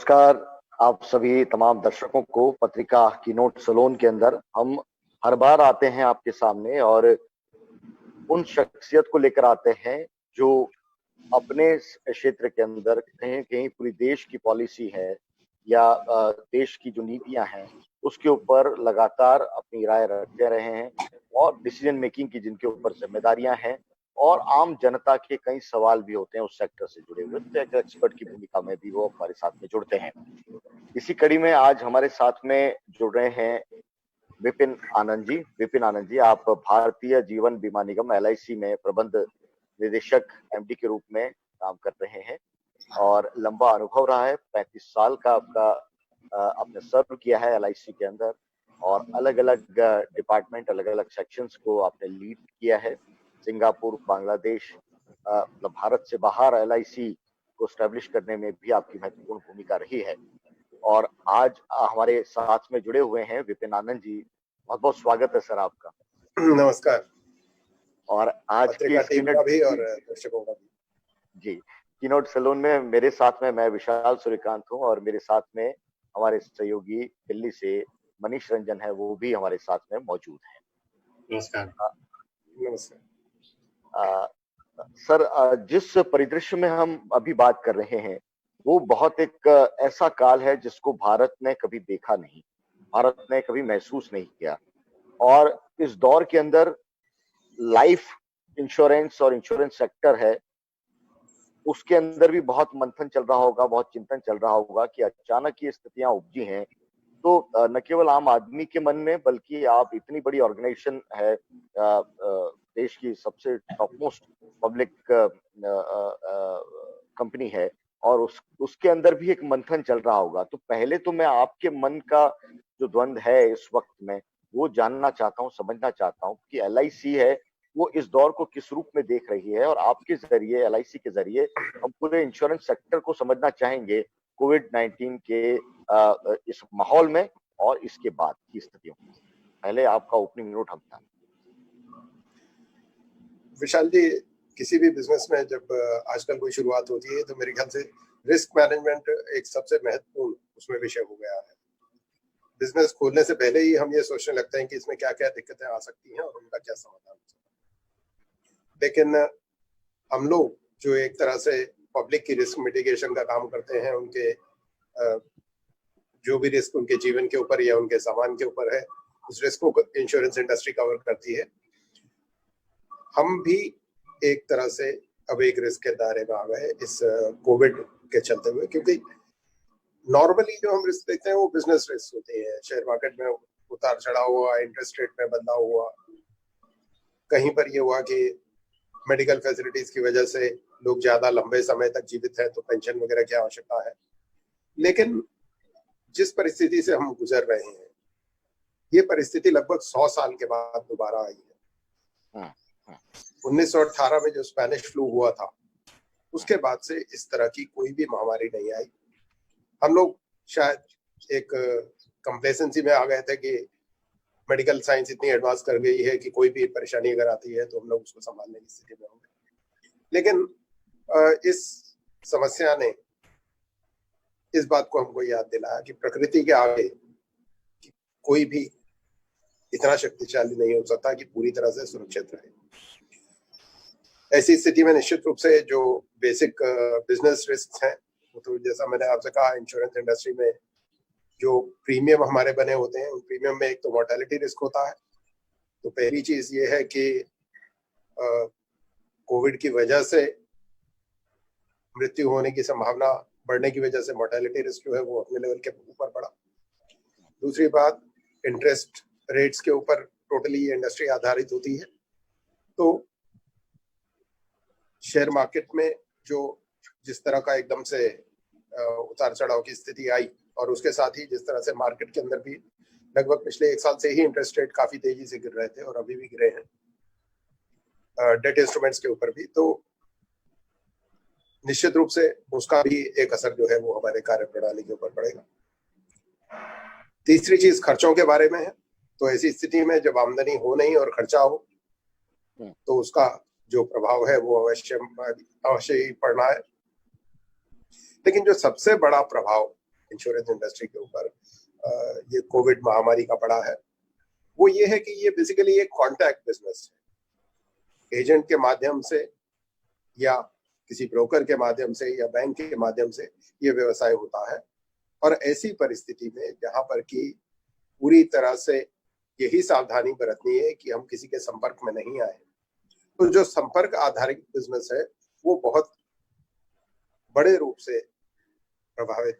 नमस्कार आप सभी तमाम दर्शकों को। पत्रिका कीनोट सलोन के अंदर हम हर बार आते हैं आपके सामने और उन शख्सियत को लेकर आते हैं जो अपने क्षेत्र के अंदर कहीं कहीं पूरी देश की पॉलिसी है या देश की जो नीतियां हैं उसके ऊपर लगातार अपनी राय रखते रहे हैं और डिसीजन मेकिंग की जिनके ऊपर जिम्मेदारियां हैं और आम जनता के कई सवाल भी होते हैं उस सेक्टर से जुड़े हुए, तो एक एक्सपर्ट की भूमिका में भी वो हमारे साथ में जुड़ते हैं। इसी कड़ी में आज हमारे साथ में जुड़ रहे हैं विपिन आनंद जी। विपिन आनंद जी, आप भारतीय जीवन बीमा निगम LIC में प्रबंध निदेशक MD के रूप में काम कर रहे हैं और लंबा अनुभव रहा है। 35 साल का आपका आपने सर्व किया है LIC के अंदर और अलग अलग डिपार्टमेंट, अलग अलग सेक्शंस को आपने लीड किया है। सिंगापुर, बांग्लादेश, मतलब भारत से बाहर LIC को स्टैब्लिश करने में भी आपकी महत्वपूर्ण भूमिका रही है। और आज हमारे साथ में जुड़े हुए हैं विपिन आनंद जी। बहुत बहुत स्वागत है सर आपका। नमस्कार। और आज की टीम का भी और दर्शकों का भी। जी, कीनोट सैलून में मेरे साथ में मैं विशाल सूर्यकांत हूँ और मेरे साथ में हमारे सहयोगी दिल्ली से मनीष रंजन है, वो भी हमारे साथ में मौजूद है। नमस्कार। नमस्कार सर, जिस परिदृश्य में हम अभी बात कर रहे हैं वो बहुत एक ऐसा काल है जिसको भारत ने कभी देखा नहीं, भारत ने कभी महसूस नहीं किया। और इस दौर के अंदर लाइफ इंश्योरेंस और इंश्योरेंस सेक्टर है, उसके अंदर भी बहुत मंथन चल रहा होगा, बहुत चिंतन चल रहा होगा कि अचानक ये स्थितियां उपजी हैं। तो न केवल आम आदमी के मन में बल्कि आप इतनी बड़ी ऑर्गेनाइजेशन है, देश की सबसे टॉप मोस्ट पब्लिक कंपनी है और उसके अंदर भी एक मंथन चल रहा होगा। तो पहले तो मैं आपके मन का जो द्वंद है इस वक्त में वो जानना चाहता हूँ, समझना चाहता हूँ कि LIC है वो इस दौर को किस रूप में देख रही है और आपके जरिए, LIC के जरिए हम पूरे इंश्योरेंस सेक्टर को समझना चाहेंगे कोविड-19 के इस माहौल में और इसके बाद की स्थितियों में। पहले आपका ओपनिंग नोट हम था। विशाल जी, किसी भी बिजनेस में जब आजकल कोई शुरुआत होती है तो मेरे ख्याल से रिस्क मैनेजमेंट एक सबसे महत्वपूर्ण उसमें विषय हो गया है। बिजनेस खोलने से पहले ही हम ये सोचने लगते हैं कि इसमें क्या क्या दिक्कतें आ सकती हैं और उनका क्या समाधान हो सकता है। लेकिन हम लोग जो एक तरह से पब्लिक की रिस्क मिटिगेशन का काम करते हैं, उनके जो भी रिस्क उनके जीवन के ऊपर या उनके सामान के ऊपर है, उस रिस्क को इंश्योरेंस इंडस्ट्री कवर करती है। हम भी एक तरह से अब एक रिस्क के दायरे में आ गए इस कोविड के चलते हुए, क्योंकि नॉर्मली जो हम रिस्क देखते हैं वो बिजनेस रिस्क होते हैं। शेयर मार्केट में उतार चढ़ाव हुआ, इंटरेस्ट रेट में बदलाव हुआ, कहीं पर ये हुआ कि मेडिकल फैसिलिटीज की वजह से लोग ज्यादा लंबे समय तक जीवित हैं तो पेंशन वगैरह की आवश्यकता है। लेकिन जिस परिस्थिति से हम गुजर रहे हैं, ये परिस्थिति लगभग 100 साल के बाद दोबारा आई है। 1918 में जो स्पेनिश फ्लू हुआ था, उसके बाद से इस तरह की कोई भी महामारी नहीं आई। हम लोग शायद एक कंप्लेसेंसी में आ गए थे कि मेडिकल साइंस इतनी एडवांस कर गई है कि कोई भी परेशानी अगर आती है तो हम लोग उसको संभालने की स्थिति में होंगे। लेकिन इस समस्या ने इस बात को हमको याद दिलाया कि प्रकृति के आगे कोई भी इतना शक्तिशाली नहीं हो सकता कि पूरी तरह से सुरक्षित रहे। ऐसी स्थिति में निश्चित रूप से जो बेसिक बिजनेस रिस्क हैं, तो जैसा मैंने आपसे कहा, इंश्योरेंस इंडस्ट्री में जो प्रीमियम हमारे बने होते हैं, उन प्रीमियम में एक तो मोर्टेलिटी रिस्क होता है। तो पहली चीज ये है कि कोविड की वजह से मृत्यु होने की संभावना बढ़ने की वजह से मोर्टेलिटी रिस्क जो है वो अपने लेवल के ऊपर बढ़ा। दूसरी बात, इंटरेस्ट रेट्स के ऊपर टोटली ये इंडस्ट्री आधारित होती है। तो शेयर मार्केट में जो जिस तरह का एकदम से उतार चढ़ाव की स्थिति आई और उसके साथ ही जिस तरह से मार्केट के अंदर भी लगभग पिछले 1 साल से ही इंटरेस्ट रेट काफी तेजी से गिर रहे थे और अभी भी गिरे हैं डेट इंस्ट्रूमेंट्स के ऊपर भी, तो निश्चित रूप से उसका भी एक असर जो है वो हमारे कार्य प्रणाली के ऊपर पड़ेगा। तीसरी चीज खर्चों के बारे में है। तो ऐसी स्थिति में जब आमदनी हो नहीं और खर्चा हो तो उसका जो प्रभाव है वो अवश्य ही पड़ना है। लेकिन जो सबसे बड़ा प्रभाव इंश्योरेंस इंडस्ट्री के ऊपर ये कोविड महामारी का पड़ा है, वो ये है कि ये बेसिकली एक कॉन्टैक्ट बिजनेस है। एजेंट के माध्यम से या किसी ब्रोकर के माध्यम से या बैंक के माध्यम से ये व्यवसाय होता है। और ऐसी परिस्थिति में जहां पर कि पूरी तरह से यही सावधानी बरतनी है कि हम किसी के संपर्क में नहीं आए, तो जो संपर्क आधारित बिजनेस है वो बहुत बड़े रूप से प्रभावित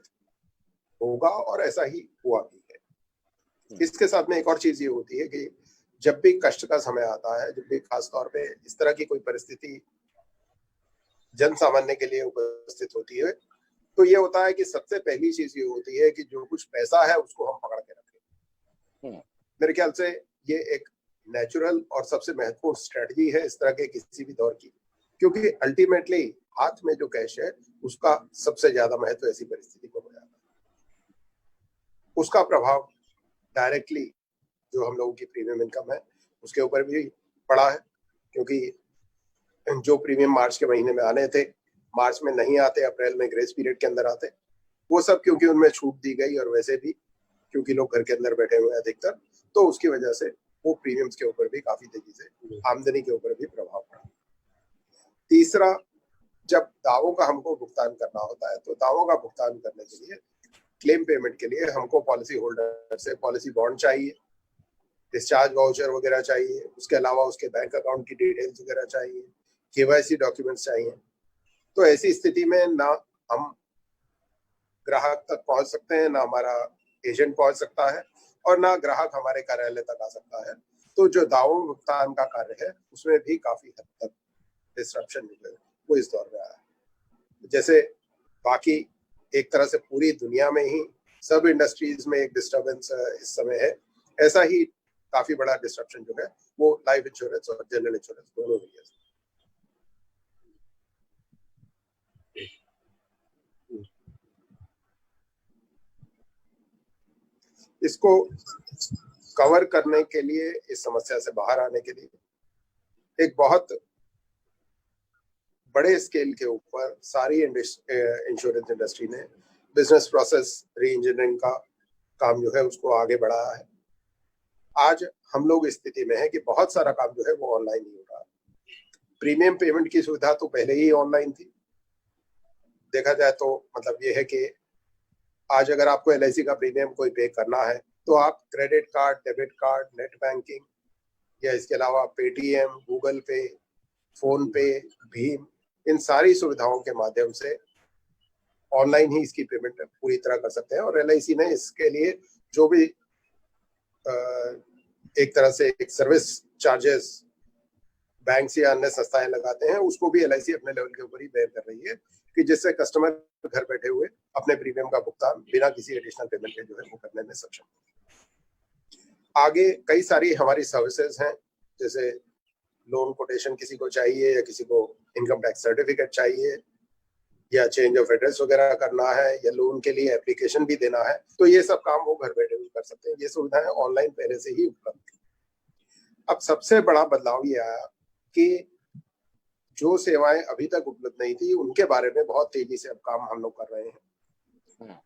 होगा, और ऐसा ही हुआ भी है। इसके साथ में एक और चीज ये होती है कि जब भी कष्ट का समय आता है, जब भी खास तौर पे इस तरह की कोई परिस्थिति जन सामान्य के लिए उपस्थित होती है, तो ये होता है कि सबसे पहली चीज ये होती है कि जो कुछ पैसा है उसको हम पकड़ के रखें। मेरे ख्याल से ये एक नेचुरल और सबसे महत्वपूर्ण स्ट्रेटजी है इस तरह के किसी भी दौर की, क्योंकि अल्टीमेटली हाथ में जो कैश है उसका सबसे ज्यादा महत्व ऐसी परिस्थिति में हो जाता है। उसका प्रभाव डायरेक्टली जो हम लोगों की प्रीमियम इनकम है उसके ऊपर भी पड़ा है, क्योंकि जो प्रीमियम मार्च के महीने में आने थे, मार्च में नहीं आते, अप्रैल में ग्रेस पीरियड के अंदर आते, वो सब क्योंकि उनमें छूट दी गई, और वैसे भी क्योंकि लोग घर के अंदर बैठे हुए हैं अधिकतर, तो उसकी वजह से वो प्रीमियम्स के ऊपर भी काफी तेजी से, आमदनी के ऊपर भी प्रभाव पड़ा। तीसरा, जब दावों का हमको भुगतान करना होता है, तो दावों का भुगतान करने के लिए, क्लेम पेमेंट के लिए हमको पॉलिसी होल्डर से पॉलिसी बॉन्ड चाहिए, डिस्चार्ज वाउचर वगैरह चाहिए, उसके अलावा उसके बैंक अकाउंट की डिटेल्स वगैरह चाहिए, केवाईसी डॉक्यूमेंट्स चाहिए। तो ऐसी स्थिति में ना हम ग्राहक तक पहुंच सकते हैं, ना हमारा एजेंट पहुंच सकता है, और ना ग्राहक हमारे कार्यालय तक आ सकता है। तो जो दावों भुगतान का कार्य है उसमें भी काफी हद तक डिस्ट्रप्शन जो है वो इस दौर में आया है। जैसे बाकी एक तरह से पूरी दुनिया में ही सब इंडस्ट्रीज में एक डिस्टर्बेंस इस समय है, ऐसा ही काफी बड़ा डिस्ट्रप्शन जो है वो लाइफ इंश्योरेंस और जनरल इंश्योरेंस दोनों में है। इसको कवर करने के लिए, इस समस्या से बाहर आने के लिए एक बहुत बड़े स्केल के ऊपर सारी इंश्योरेंस इंडस्ट्री ने बिजनेस प्रोसेस री इंजीनियरिंग का काम जो है उसको आगे बढ़ाया है। आज हम लोग इस स्थिति में है कि बहुत सारा काम जो है वो ऑनलाइन ही हो रहा है। प्रीमियम पेमेंट की सुविधा तो पहले ही ऑनलाइन थी। देखा जाए तो मतलब ये है कि आज अगर आपको LIC का प्रीमियम कोई पे करना है तो आप credit card, debit card, net banking या इसके अलावा पेटीएम, गूगल पे, फोन पे, भीम, इन सारी सुविधाओं के माध्यम से ऑनलाइन ही इसकी पेमेंट पूरी तरह कर सकते हैं। और LIC ने इसके लिए जो भी एक तरह से एक सर्विस चार्जेस बैंक या अन्य संस्थाएं लगाते हैं उसको भी LIC अपने लेवल के ऊपर ही बेयर कर रही है, कि जिससे कस्टमर घर बैठे हुए अपने प्रीमियम का भुगतान बिना किसी एडिशनल पेमेंट के जो है वो करने में सक्षम है। आगे कई सारी हमारी सर्विसेज हैं, जैसे लोन कोटेशन किसी को चाहिए, या किसी को इनकम टैक्स सर्टिफिकेट चाहिए, या चेंज ऑफ एड्रेस वगैरह करना है, या लोन के लिए एप्लीकेशन भी देना है, तो ये सब काम वो घर बैठे हुए कर सकते हैं। ये सुविधाएं ऑनलाइन पहले से ही उपलब्ध थी। अब सबसे बड़ा बदलाव ये आया कि जो सेवाएं अभी तक उपलब्ध नहीं थी उनके बारे में बहुत तेजी से अब काम हम लोग कर रहे हैं।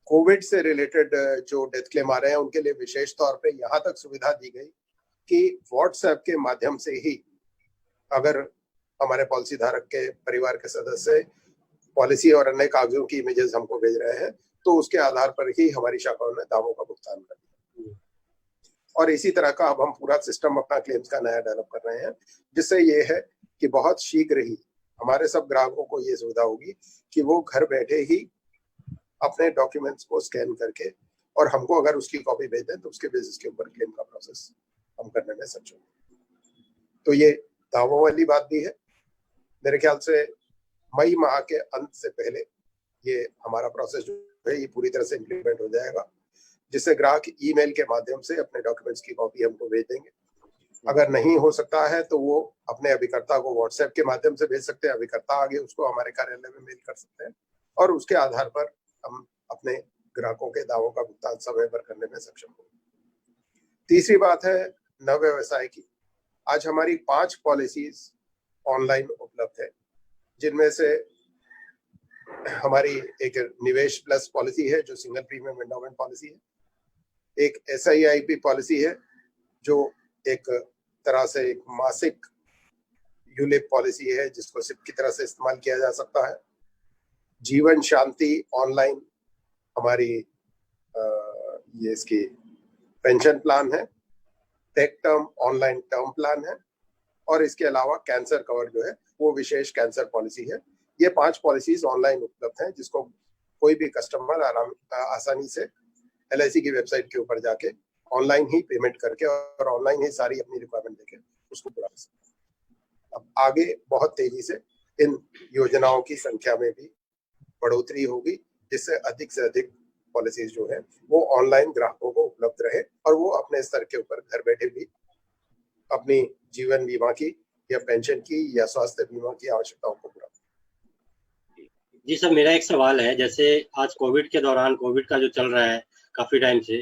कोविड से रिलेटेड जो डेथ क्लेम आ रहे हैं उनके लिए विशेष तौर पे यहाँ तक सुविधा दी गई कि व्हाट्सएप के माध्यम से ही अगर हमारे पॉलिसी धारक के परिवार के सदस्य पॉलिसी और अन्य कागजों की इमेजेस हमको भेज रहे हैं तो उसके आधार पर ही हमारी शाखाओं ने दावों का भुगतान कर दिया। और इसी तरह का अब हम पूरा सिस्टम अपना क्लेम्स का नया डेवलप कर रहे हैं, जिससे ये है कि बहुत शीघ्र ही हमारे सब ग्राहकों को ये सुविधा होगी कि वो घर बैठे ही अपने डॉक्यूमेंट्स को स्कैन करके और हमको अगर उसकी कॉपी भेज दें तो उसके बेसिस के ऊपर क्लेम का प्रोसेस हम करने में सक्षम हैं। तो ये दावों वाली बात भी है। मेरे ख्याल से मई माह के अंत से पहले ये हमारा प्रोसेस जो है ये पूरी तरह से इम्प्लीमेंट हो जाएगा, जिससे ग्राहक ईमेल के माध्यम से अपने डॉक्यूमेंट्स की कॉपी हमको भेज देंगे। अगर नहीं हो सकता है तो वो अपने अभिकर्ता को व्हाट्सएप के माध्यम से भेज सकते हैं, अभिकर्ता आगे उसको हमारे कार्यालय में मेल कर सकते हैं और उसके आधार पर हम अपने ग्राहकों के दावों का भुगतान समय पर करने में सक्षम होंगे। तीसरी बात है नव व्यवसाय की। आज हमारी 5 पॉलिसीज ऑनलाइन उपलब्ध है, जिनमें से हमारी एक निवेश प्लस पॉलिसी है जो सिंगल प्रीमियम एंडोमेंट पॉलिसी है, एक SIIP पॉलिसी है जो एक तरह से एक मासिक यूलिप पॉलिसी है जिसको सिप की तरह से इस्तेमाल किया जा सकता है, जीवन शांति ऑनलाइन हमारी ये इसकी पेंशन प्लान है, take term online term plan है, और इसके अलावा कैंसर कवर जो है वो विशेष कैंसर पॉलिसी है। ये 5 पॉलिसीज ऑनलाइन उपलब्ध हैं जिसको कोई भी कस्टमर आसानी से LIC की वेबसाइट के ऊपर जाके ऑनलाइन ही पेमेंट करके और ऑनलाइन ही सारी अपनी रिक्वायरमेंट देके उसको पूरा कर सकते हैं। अब आगे बहुत तेजी से इन योजनाओं की संख्या में भी बढ़ोतरी होगी जिससे अधिक पॉलिसीज जो है वो ऑनलाइन ग्राहकों को उपलब्ध रहे और वो अपने स्तर के ऊपर घर बैठे भी अपनी जीवन बीमा की या पेंशन की या स्वास्थ्य बीमा की आवश्यकताओं को पूरा। जी सर, मेरा एक सवाल है, जैसे आज कोविड के दौरान कोविड का जो चल रहा है काफी टाइम से,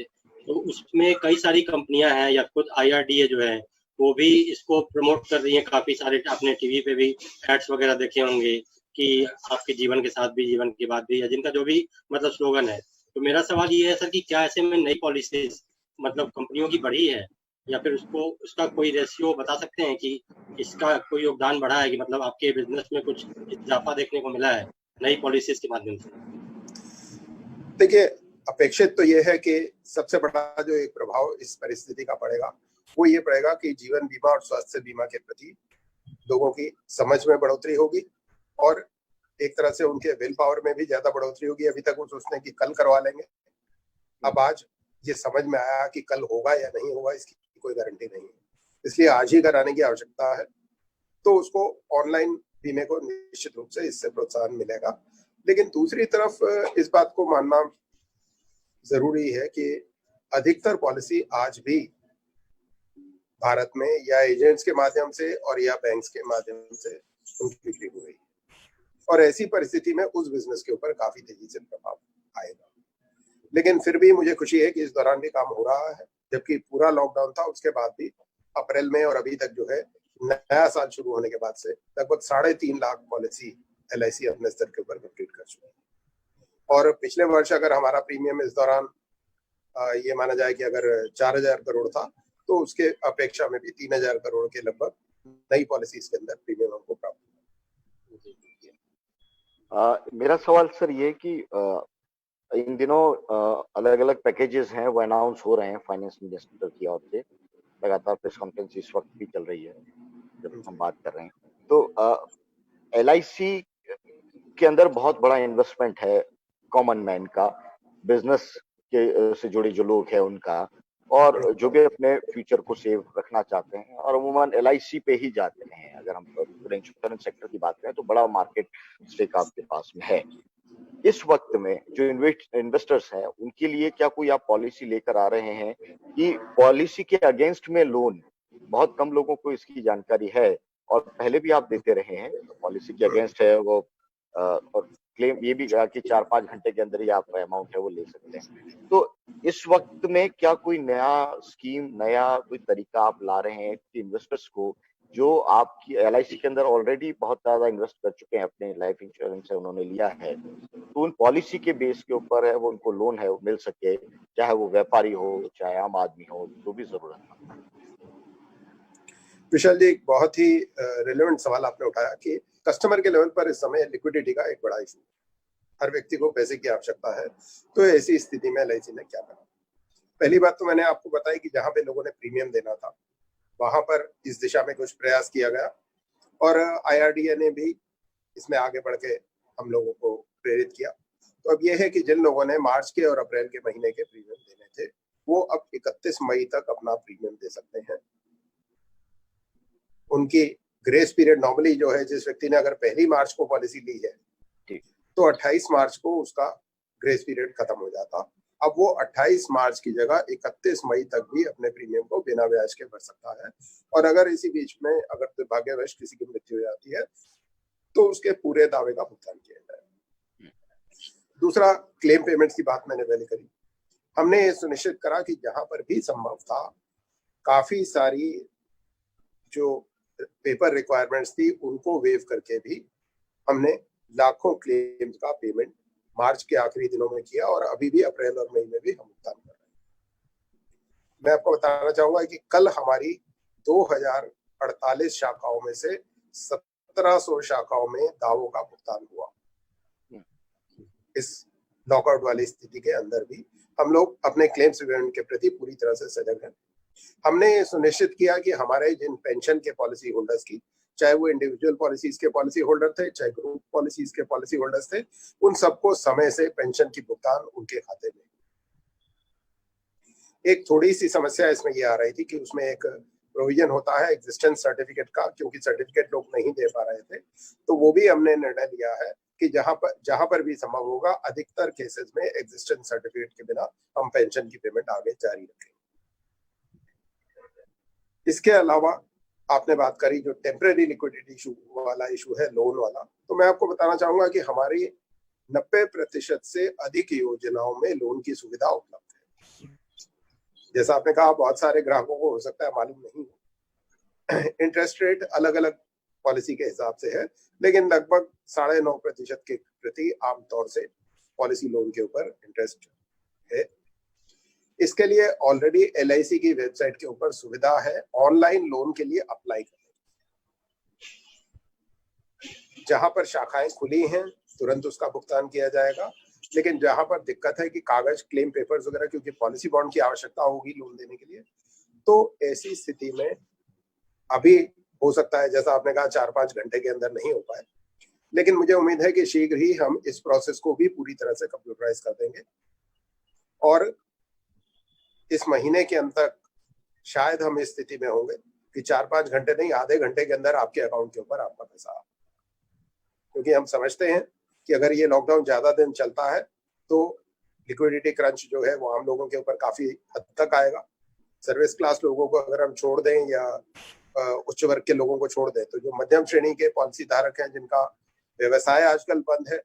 तो उसमें कई सारी कंपनियां हैं या खुद IRDA जो है वो भी इसको प्रमोट कर रही है। काफी सारे आपने टीवी पे भी एड्स वगैरह देखे होंगे कि आपके जीवन के साथ भी जीवन के बाद भी, या जिनका जो भी मतलब स्लोगन है। तो मेरा सवाल ये है सर कि क्या ऐसे में नई पॉलिसीज मतलब कंपनियों की बढ़ी है, या फिर उसका कोई रेशियो बता सकते हैं कि इसका कोई योगदान बढ़ा है कि मतलब आपके बिजनेस में कुछ इजाफा देखने को मिला है नई पॉलिसीज के माध्यम से? देखिए, अपेक्षित तो ये है कि सबसे बड़ा जो एक प्रभाव इस परिस्थिति का पड़ेगा वो ये पड़ेगा कि जीवन बीमा और स्वास्थ्य बीमा के प्रति लोगों की समझ में बढ़ोतरी होगी और एक तरह से उनके विल पावर में भी ज्यादा बढ़ोतरी होगी। अभी तक वो सोचते हैं कि कल करवा लेंगे, अब आज ये समझ में आया कि कल होगा या नहीं होगा इसकी कोई गारंटी नहीं है, इसलिए आज ही कराने की आवश्यकता है। तो उसको ऑनलाइन बीमे को निश्चित रूप से इससे प्रोत्साहन मिलेगा। लेकिन दूसरी तरफ इस बात को मानना जरूरी है कि अधिकतर पॉलिसी आज भी भारत में या एजेंट्स के माध्यम से और या बैंक्स के माध्यम से उनकी बिक्री हो रही है, और ऐसी परिस्थिति में उस बिजनेस के ऊपर काफी तेजी से प्रभाव आएगा। लेकिन फिर भी मुझे खुशी है कि इस दौरान भी काम हो रहा है, जबकि पूरा लॉकडाउन था उसके बाद भी अप्रैल में और अभी तक जो है नया साल शुरू होने के बाद से लगभग 3.5 लाख पॉलिसी LIC अपने स्तर के ऊपर कंप्लीट कर चुकी है। और पिछले वर्ष अगर हमारा प्रीमियम इस दौरान ये माना जाए कि अगर 4,000 करोड़ था तो उसके अपेक्षा में भी 3,000 करोड़ के लगभग नई पॉलिसीज के अंदर प्रीमियम हमको प्राप्त हुआ। मेरा सवाल सर ये कि इन दिनों अलग अलग पैकेजेस हैं वो अनाउंस हो रहे हैं फाइनेंस मिनिस्टर की ओर से, लगातार प्रेस कॉन्फ्रेंस इस वक्त भी चल रही है जब हम बात कर रहे हैं। तो LIC के अंदर बहुत बड़ा इन्वेस्टमेंट है कॉमन मैन का, बिजनेस के से जुड़े जो लोग हैं उनका, और जो भी अपने फ्यूचर को सेव रखना चाहते हैं और अमूमन LIC पे ही जाते हैं। अगर हम पूरे इंश्योरेंस सेक्टर की बात करें तो बड़ा मार्केट स्टेक आपके पास में है। इस वक्त में जो इन्वेस्टर्स हैं उनके लिए क्या कोई आप पॉलिसी लेकर आ रहे हैं कि पॉलिसी के अगेंस्ट में लोन? बहुत कम लोगों को इसकी जानकारी है और पहले भी आप देते रहे हैं, तो पॉलिसी के अगेंस्ट है वो, और क्लेम ये भी कहा कि 4-5 घंटे के अंदर ही आप अमाउंट है वो ले सकते हैं। तो इस वक्त में क्या कोई नया स्कीम, नया कोई तरीका आप ला रहे हैं कि इन्वेस्टर्स को जो आपकी LIC के अंदर ऑलरेडी बहुत ज्यादा इन्वेस्ट कर चुके हैं, अपने लाइफ इंश्योरेंस है उन्होंने लिया है, तो उन पॉलिसी के बेस के ऊपर है वो उनको लोन है वो मिल सके, चाहे वो व्यापारी हो चाहे आम आदमी हो, जो भी जरूरत है। विशाल जी, एक बहुत ही रिलेवेंट सवाल आपने उठाया कि कस्टमर के लेवल पर इस समय लिक्विडिटी का एक बड़ा इशू, हर व्यक्ति को पैसे की आवश्यकता है। तो ऐसी स्थिति में LIC ने क्या करा? पहली बात तो मैंने आपको बताई कि जहां पे लोगों ने प्रीमियम देना था वहां पर इस दिशा में कुछ प्रयास किया गया और IRDA ने भी इसमें आगे बढ़ के हम लोगों को प्रेरित किया। तो अब यह है कि जिन लोगों ने मार्च के और अप्रैल के महीने के प्रीमियम देने थे वो अब 31 मई तक अपना प्रीमियम दे सकते हैं। उनकी ग्रेस पीरियड नॉर्मली जो है, जिस व्यक्ति ने अगर 1 मार्च को पॉलिसी ली है तो 28 मार्च को उसका ग्रेस पीरियड खत्म हो जाता। अब वो 28 मार्च की जगह 31 मई तक भी अपने प्रीमियम को बिना ब्याज के भर सकता है। और अगर इसी बीच में अगर दुर्भाग्यवश किसी की मृत्यु हो जाती है तो उसके पूरे दावे का भुगतान किया जाए। दूसरा, क्लेम पेमेंट्स की बात मैंने पहले करी। हमने ये सुनिश्चित करा कि जहां पर भी संभव था काफी सारी जो पेपर रिक्वायरमेंट्स थी उनको वेव करके भी हमने लाखों क्लेम्स का पेमेंट मार्च के आखिरी दिनों में किया और अभी भी अप्रैल और मई में भी हम भुगतान कर रहे हैं। मैं आपको बताना चाहूंगा कि कल हमारी 2048 शाखाओं में से 1700 शाखाओं में दावों का भुगतान हुआ। इस लॉकआउट वाली स्थिति के अंदर भी हम लोग अपने क्लेम्स विवरण के प्रति पूरी तरह से सजग हैं। हमने ये सुनिश्चित किया कि हमारे जिन पेंशन के पॉलिसी होल्डर्स की, चाहे वो इंडिविजुअल पॉलिसीज के पॉलिसी होल्डर थे, चाहे ग्रुप पॉलिसीज के पॉलिसी होल्डर्स थे, उन सबको समय से पेंशन की भुगतान उनके खाते में। एक थोड़ी सी समस्या इसमें ये आ रही थी कि उसमें एक प्रोविजन होता है एग्जिस्टेंस सर्टिफिकेट का, क्योंकि सर्टिफिकेट लोग नहीं दे पा रहे थे, तो वो भी हमने निर्णय लिया है कि जहां पर भी संभव होगा अधिकतर केसेस में एग्जिस्टेंस सर्टिफिकेट के बिना हम पेंशन की पेमेंट आगे जारी रखेंगे। इसके अलावा आपने बात करी जो टेम्परेरी लिक्विडिटी इशू वाला इशू है, लोन वाला, तो मैं आपको बताना चाहूंगा कि हमारी 90% से अधिक योजनाओं में लोन की सुविधा उपलब्ध है। जैसा आपने कहा, बहुत सारे ग्राहकों को हो सकता है मालूम नहीं हो, इंटरेस्ट रेट अलग अलग पॉलिसी के हिसाब से है, लेकिन लगभग 9.5% के प्रति आमतौर से पॉलिसी लोन के ऊपर इंटरेस्ट है। इसके लिए ऑलरेडी LIC की वेबसाइट के ऊपर सुविधा है ऑनलाइन लोन के लिए अप्लाई करने। जहां पर शाखाएं खुली हैं तुरंत उसका भुगतान किया जाएगा, लेकिन जहां पर दिक्कत है कि कागज, क्लेम पेपर्स वगैरह, क्योंकि पॉलिसी बॉन्ड की आवश्यकता होगी लोन देने के लिए, तो ऐसी स्थिति में अभी हो सकता है, जैसा आपने कहा, 4-5 घंटे के अंदर नहीं हो पाए, लेकिन मुझे उम्मीद है कि शीघ्र ही हम इस प्रोसेस को भी पूरी तरह से कंप्यूटराइज कर देंगे और इस महीने के अंत तक शायद हम इस स्थिति में होंगे कि 4-5 घंटे नहीं, आधे घंटे के अंदर आपके अकाउंट के ऊपर आपका पैसा आ, क्योंकि हम समझते हैं कि अगर ये लॉकडाउन ज्यादा दिन चलता है तो लिक्विडिटी क्रंच जो है वो आम लोगों के ऊपर काफी हद तक आएगा। सर्विस क्लास लोगों को अगर हम छोड़ दें या उच्च वर्ग के लोगों को छोड़ दें, तो जो मध्यम श्रेणी के पॉलिसी धारक हैं जिनका व्यवसाय आजकल बंद है,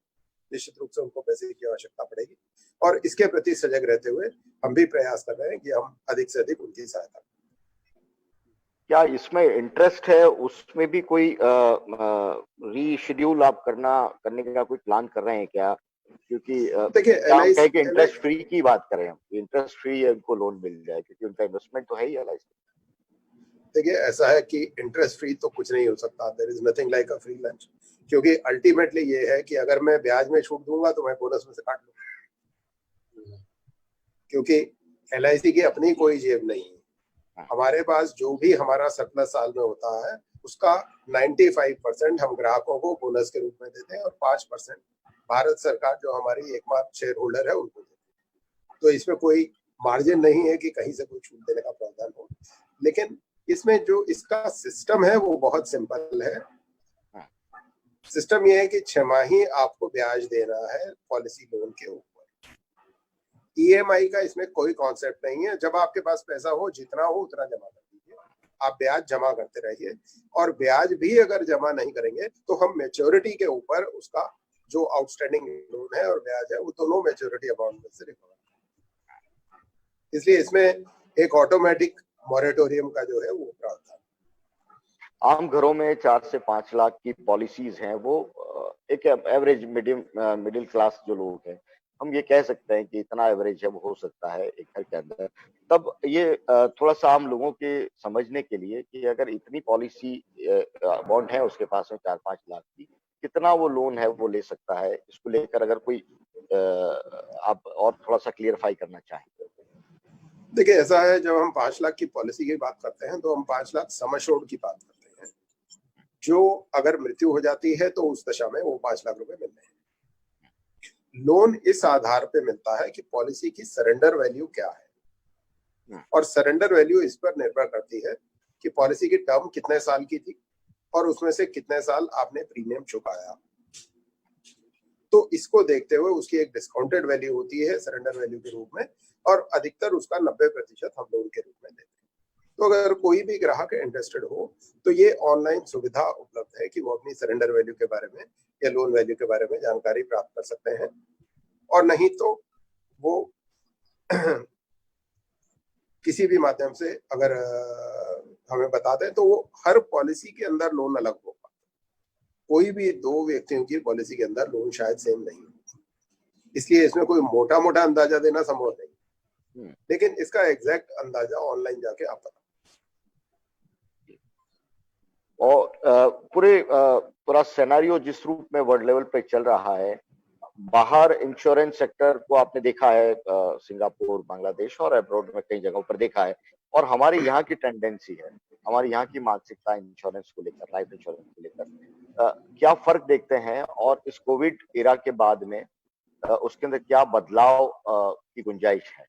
निश्चित रूप से उनको पैसे की आवश्यकता पड़ेगी और इसके प्रति सजग रहते हुए हम भी प्रयास कर रहे हैं कि हम अधिक से अधिक उनकी सहायता करें। क्या इसमें इंटरेस्ट है, उसमें भी कोई रीशेड्यूल आप करने का कोई प्लान कर रहे हैं क्या? क्योंकि देखिए कि इंटरेस्ट फ्री की बात करें हम, इंटरेस्ट फ्री उनको लोन मिल जाए क्योंकि उनका इन्वेस्टमेंट तो है ही LIC। देखिए ऐसा है कि इंटरेस्ट फ्री तो कुछ नहीं हो सकता, there is nothing like a free lunch, क्योंकि अल्टीमेटली ये है कि अगर मैं ब्याज में छूट दूंगा तो मैं बोनस में से काट लूंगा, क्योंकि LIC की अपनी कोई जेब नहीं है। हमारे पास जो भी हमारा सरप्लस साल में होता है उसका 95% हम ग्राहकों को बोनस के रूप में देते हैं और 5% भारत सरकार जो हमारी एकमात्र शेयर होल्डर है उनको देते हैं। तो इसमें कोई मार्जिन नहीं है कि कहीं से कोई छूट देने का प्रावधान हो, लेकिन इसमें जो इसका सिस्टम है वो बहुत सिंपल है। सिस्टम ये है कि 6 आपको ब्याज देना है पॉलिसी लोन के ऊपर। EMI का इसमें कोई कॉन्सेप्ट नहीं है। जब आपके पास पैसा हो, जितना हो उतना जमा कर दीजिए, आप ब्याज जमा करते रहिए और ब्याज भी अगर जमा नहीं करेंगे तो हम मैच्योरिटी के ऊपर उसका जो आउटस्टैंडिंग लोन है और ब्याज है वो दोनों मैच्योरिटी अमाउंट में से रिकवर, इसलिए इसमें एक ऑटोमेटिक मॉरेटोरियम का जो है वो प्रावधान। आम घरों में 4 से 5 लाख की पॉलिसीज हैं, वो एक एवरेज मिडिल क्लास जो लोग हैं, हम ये कह सकते हैं कि इतना एवरेज है वो हो सकता है एक घर के अंदर। तब ये थोड़ा सा आम लोगों के समझने के लिए कि अगर इतनी पॉलिसी बॉन्ड है उसके पास में 4-5 लाख की, कितना वो लोन है वो ले सकता है, इसको लेकर अगर कोई आप और थोड़ा सा क्लियरफाई करना चाहें। देखिए ऐसा है, जब हम 5 लाख की पॉलिसी की बात करते हैं तो हम 5 लाख सम एश्योर्ड की बात करते हैं, जो अगर मृत्यु हो जाती है तो उस दशा में वो 5 लाख रुपए मिलते हैं। लोन इस आधार पे मिलता है कि पॉलिसी की सरेंडर वैल्यू क्या है, और सरेंडर वैल्यू इस पर निर्भर करती है कि पॉलिसी की टर्म कितने साल की थी और उसमें से कितने साल आपने प्रीमियम चुकाया। तो इसको देखते हुए उसकी एक डिस्काउंटेड वैल्यू होती है सरेंडर वैल्यू के रूप में, और अधिकतर उसका 90% हम लोन के रूप में देते हैं। तो अगर कोई भी ग्राहक इंटरेस्टेड हो तो ये ऑनलाइन सुविधा उपलब्ध है कि वो अपनी सरेंडर वैल्यू के बारे में या लोन वैल्यू के बारे में जानकारी प्राप्त कर सकते हैं, और नहीं तो वो किसी भी माध्यम से अगर हमें बता दें तो वो हर पॉलिसी के अंदर लोन अलग होगा, कोई भी दो व्यक्तियों की पॉलिसी के अंदर लोन शायद सेम नहीं है, इसलिए इसमें कोई मोटा मोटा अंदाजा देना संभव नहीं, लेकिन इसका एग्जैक्ट अंदाजा ऑनलाइन जाके आप पता। और पूरा सिनेरियो जिस रूप में वर्ल्ड लेवल पे चल रहा है, बाहर इंश्योरेंस सेक्टर को आपने देखा है, सिंगापुर, बांग्लादेश और अब्रॉड में कई जगहों पर देखा है, और हमारे यहाँ की टेंडेंसी है, हमारी यहाँ की मानसिकता इंश्योरेंस को लेकर, लाइफ इंश्योरेंस को लेकर क्या फर्क देखते हैं, और इस कोविड एरा के बाद में उसके अंदर क्या बदलाव की गुंजाइश है?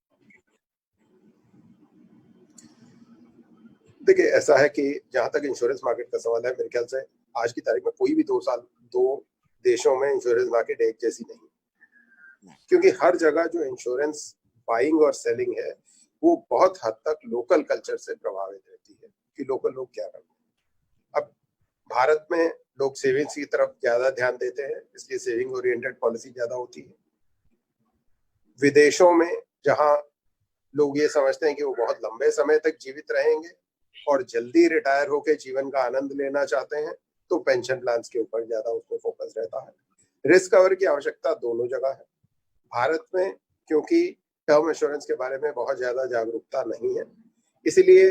देखिए, ऐसा है कि जहां तक इंश्योरेंस मार्केट का सवाल है, मेरे ख्याल से आज की तारीख में कोई भी दो देशों में इंश्योरेंस मार्केट एक जैसी नहीं, क्योंकि हर जगह जो इंश्योरेंस बाइंग और सेलिंग है वो बहुत हद तक लोकल कल्चर से प्रभावित रहती है कि लोकल लोग क्या करते हैं। अब भारत में लोग सेविंग्स की तरफ ज्यादा ध्यान देते हैं, इसलिए सेविंग ओरिएंटेड पॉलिसी ज्यादा होती है। विदेशों में जहां लोग ये समझते हैं कि वो बहुत लंबे समय तक जीवित रहेंगे और जल्दी रिटायर होकर जीवन का आनंद लेना चाहते हैं, तो पेंशन प्लान्स के ऊपर ज्यादा उसमें फोकस रहता है। रिस्क कवर की आवश्यकता दोनों जगह है। भारत में क्योंकि टर्म इंश्योरेंस के बारे में बहुत ज्यादा जागरूकता नहीं है, इसलिए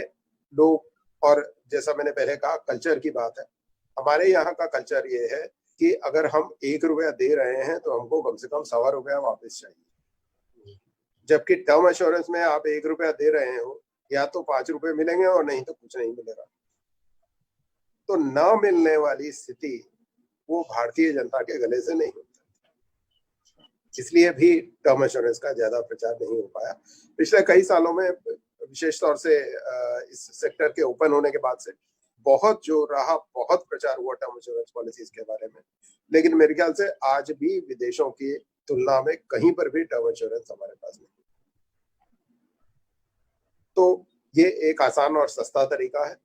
लोग, और जैसा मैंने पहले कहा कल्चर की बात है, हमारे यहाँ का कल्चर ये है कि अगर हम 1 रुपया दे रहे हैं तो हमको कम से कम 1.25 रुपया वापस चाहिए, जबकि टर्म इंश्योरेंस में आप 1 रुपया दे रहे हो, या तो 5 रुपए मिलेंगे और नहीं तो कुछ नहीं मिलेगा। तो न मिलने वाली स्थिति वो भारतीय जनता के गले से नहीं होती, इसलिए भी टर्म इंश्योरेंस का ज्यादा प्रचार नहीं हो पाया। पिछले कई सालों में, विशेष तौर से इस सेक्टर के ओपन होने के बाद से बहुत जो रहा, बहुत प्रचार हुआ टर्म इंश्योरेंस पॉलिसीज के बारे में, लेकिन मेरे ख्याल से आज भी विदेशों की तुलना में कहीं पर भी टर्म इंश्योरेंस हमारे पास नहीं। तो ये एक आसान और सस्ता तरीका है।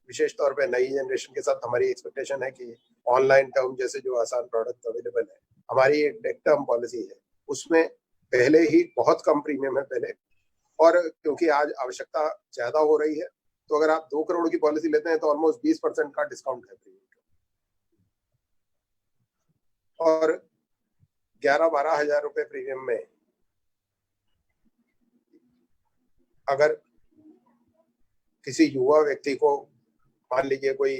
विशेष तौर पे नई जनरेशन के साथ हमारी एक्सपेक्टेशन है कि ऑनलाइन टर्म जैसे जो आसान प्रोडक्ट अवेलेबल है, हमारी एक टेक टर्म पॉलिसी है, उसमें पहले ही बहुत कम प्रीमियम है पहले, और क्योंकि आज आवश्यकता ज्यादा हो रही है, तो अगर आप 2 करोड़ की पॉलिसी लेते हैं तो ऑलमोस्ट 20% का डिस्काउंट है प्रीमियम, और 11-12 हजार रुपए प्रीमियम में अगर किसी युवा व्यक्ति को, मान लीजिए कोई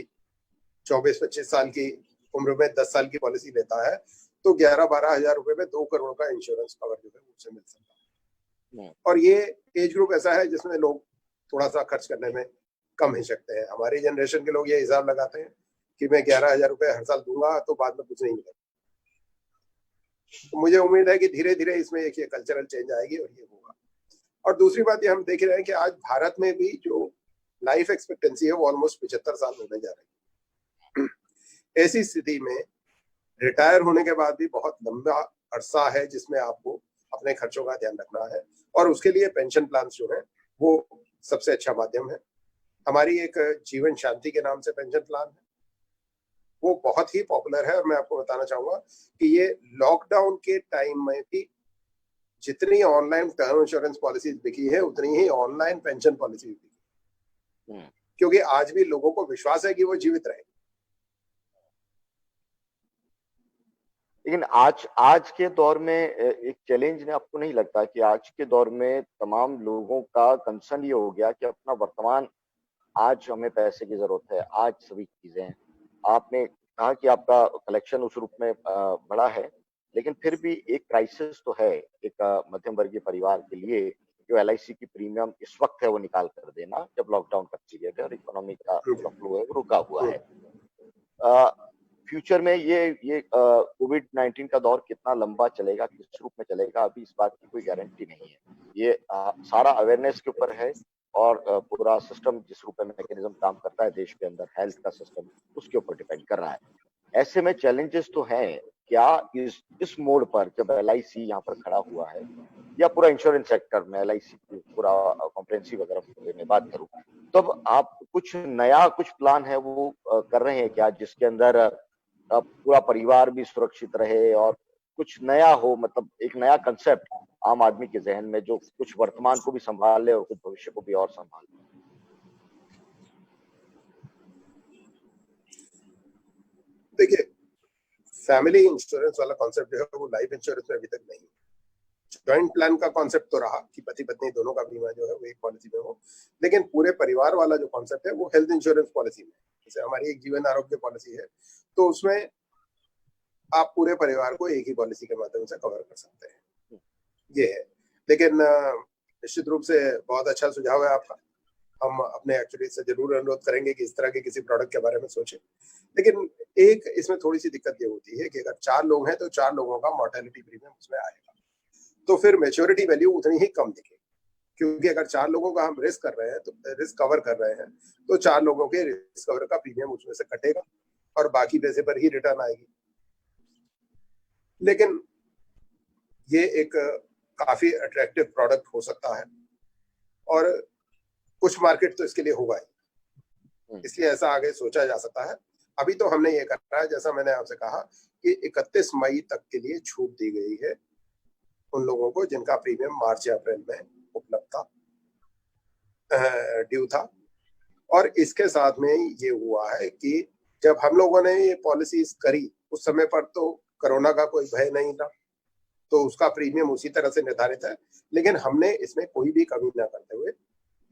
24-25 साल की उम्र में 10 साल की पॉलिसी लेता है, तो 11-12 हजार रुपए में 2 करोड़ का इंश्योरेंस कवर जो है उससे मिल सकता है। और ये एज ग्रुप ऐसा है जिसमें लोग थोड़ा सा खर्च करने में कम हिचकते हैं। हमारी जनरेशन के लोग ये हिसाब लगाते हैं कि मैं 11 हजार रुपए हर साल दूंगा तो बाद में कुछ नहीं मिलेगा। तो मुझे उम्मीद है कि धीरे धीरे इसमें एक ये कल्चरल चेंज आएगी और ये होगा। और दूसरी बात ये हम देख रहे हैं कि आज भारत में भी जो लाइफ एक्सपेक्टेंसी है वो ऑलमोस्ट 75 साल होने जा रही है। ऐसी स्थिति में रिटायर होने के बाद भी बहुत लंबा अरसा है जिसमें आपको अपने खर्चों का ध्यान रखना है, और उसके लिए पेंशन प्लान जो है वो सबसे अच्छा माध्यम है। हमारी एक जीवन शांति के नाम से पेंशन प्लान है, वो बहुत ही पॉपुलर है, और मैं आपको बताना चाहूंगा कि ये लॉकडाउन के टाइम में भी जितनी ऑनलाइन टर्म इंश्योरेंस पॉलिसी बिकी है उतनी ही ऑनलाइन पेंशन पॉलिसी बिकी, क्योंकि आज भी लोगों को विश्वास है कि वो जीवित रहे। लेकिन आज के दौर में एक चैलेंज ने, आपको नहीं लगता कि आज के दौर में तमाम लोगों का कंसर्न ये हो गया कि अपना वर्तमान, आज हमें पैसे की जरूरत है, आज सभी चीजें, आपने कहा कि आपका कलेक्शन उस रूप में बड़ा है, लेकिन फिर भी एक क्राइसिस तो है एक मध्यम वर्गीय परिवार के लिए, जो LIC की प्रीमियम इस वक्त है वो निकाल कर देना, जब लॉकडाउन का पीरियड है और इकोनॉमी का फ्लो है वो रुका हुआ है। फ्यूचर में ये कोविड-19 का दौर कितना लंबा चलेगा, किस रूप में चलेगा, अभी इस बात की कोई गारंटी नहीं है। ये सारा अवेयरनेस के ऊपर है, और पूरा सिस्टम जिस रूप में मैकेनिज्म काम करता है देश के अंदर, हेल्थ का सिस्टम, उसके ऊपर डिपेंड कर रहा है। ऐसे में चैलेंजेस तो हैं। क्या इस मोड़ पर जब LIC यहाँ पर खड़ा हुआ है, या पूरा इंश्योरेंस सेक्टर में LIC पूरा कॉम्प्रिहेंसिव अगर मैं बात करूं, तब आप कुछ नया, कुछ प्लान है वो कर रहे हैं क्या, जिसके अंदर पूरा परिवार भी सुरक्षित रहे और कुछ नया हो, मतलब एक नया कंसेप्ट आम आदमी के जहन में, जो कुछ वर्तमान को भी संभाल ले और कुछ भविष्य को भी और संभाल ले? देखिए, फैमिली इंश्योरेंस वाला कॉन्सेप्ट जो है वो लाइफ इंश्योरेंस में अभी तक नहीं। जॉइंट प्लान का कॉन्सेप्ट तो रहा कि पति पत्नी दोनों का बीमा जो है वो एक पॉलिसी में हो, लेकिन पूरे परिवार वाला जो कॉन्सेप्ट है वो हेल्थ इंश्योरेंस पॉलिसी में, जैसे हमारी एक जीवन आरोग्य पॉलिसी है, तो उसमें आप पूरे परिवार को एक ही पॉलिसी के माध्यम से कवर कर सकते हैं, ये है। लेकिन निश्चित रूप से बहुत अच्छा सुझाव है आपका। हम अपने एक्चुअली से जरूर अनुरोध करेंगे कि इस तरह के किसी प्रोडक्ट के बारे में सोचें। लेकिन एक इसमें थोड़ी सी दिक्कत ये होती है कि अगर 4 लोग हैं तो 4 लोगों का मॉर्टेलिटी प्रीमियम उसमें आएगा, तो फिर मैच्योरिटी वैल्यू उतनी ही कम दिखेगी, क्योंकि अगर 4 लोगों का हम रिस्क कर रहे हैं तो रिस्क कवर कर रहे हैं तो 4 लोगों के रिस्क कवर का प्रीमियम उसमें से कटेगा और बाकी पैसे पर ही रिटर्न आएगी। लेकिन ये एक काफी अट्रैक्टिव प्रोडक्ट हो सकता है और कुछ मार्केट तो इसके लिए होगा ही, इसलिए ऐसा आगे सोचा जा सकता है। अभी तो हमने ये करा है, जैसा मैंने आपसे कहा कि 31 मई तक के लिए छूट दी गई है उन लोगों को जिनका प्रीमियम मार्च या अप्रैल में उपलब्ध था, ड्यू था। और इसके साथ में ये हुआ है कि जब हम लोगों ने ये पॉलिसीज करी उस समय पर तो कोरोना का कोई भय नहीं था, तो उसका प्रीमियम उसी तरह से निर्धारित है, लेकिन हमने इसमें कोई भी कमी ना करते हुए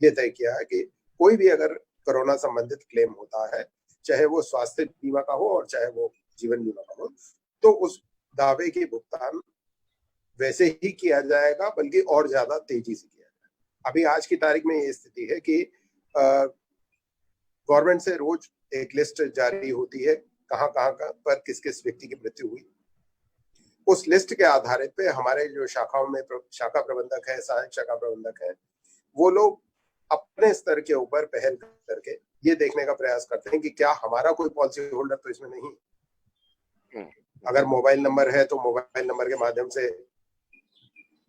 ये तय किया है कि कोई भी अगर कोरोना संबंधित क्लेम होता है, चाहे वो स्वास्थ्य बीमा का हो और चाहे वो जीवन बीमा का हो, तो उस दावे की भुगतान वैसे ही किया जाएगा, बल्कि और ज्यादा तेजी से किया जाएगा। अभी आज की तारीख में ये स्थिति है कि गवर्नमेंट से रोज एक लिस्ट जारी होती है कहाँ पर किस किस व्यक्ति की मृत्यु हुई। उस लिस्ट के आधारित पे हमारे जो शाखाओं में शाखा प्रबंधक है, सहायक शाखा प्रबंधक है, वो लोग अपने स्तर के ऊपर पहल करके ये देखने का प्रयास करते हैं कि क्या हमारा कोई पॉलिसी होल्डर तो इसमें नहीं। अगर मोबाइल नंबर है तो मोबाइल नंबर के माध्यम से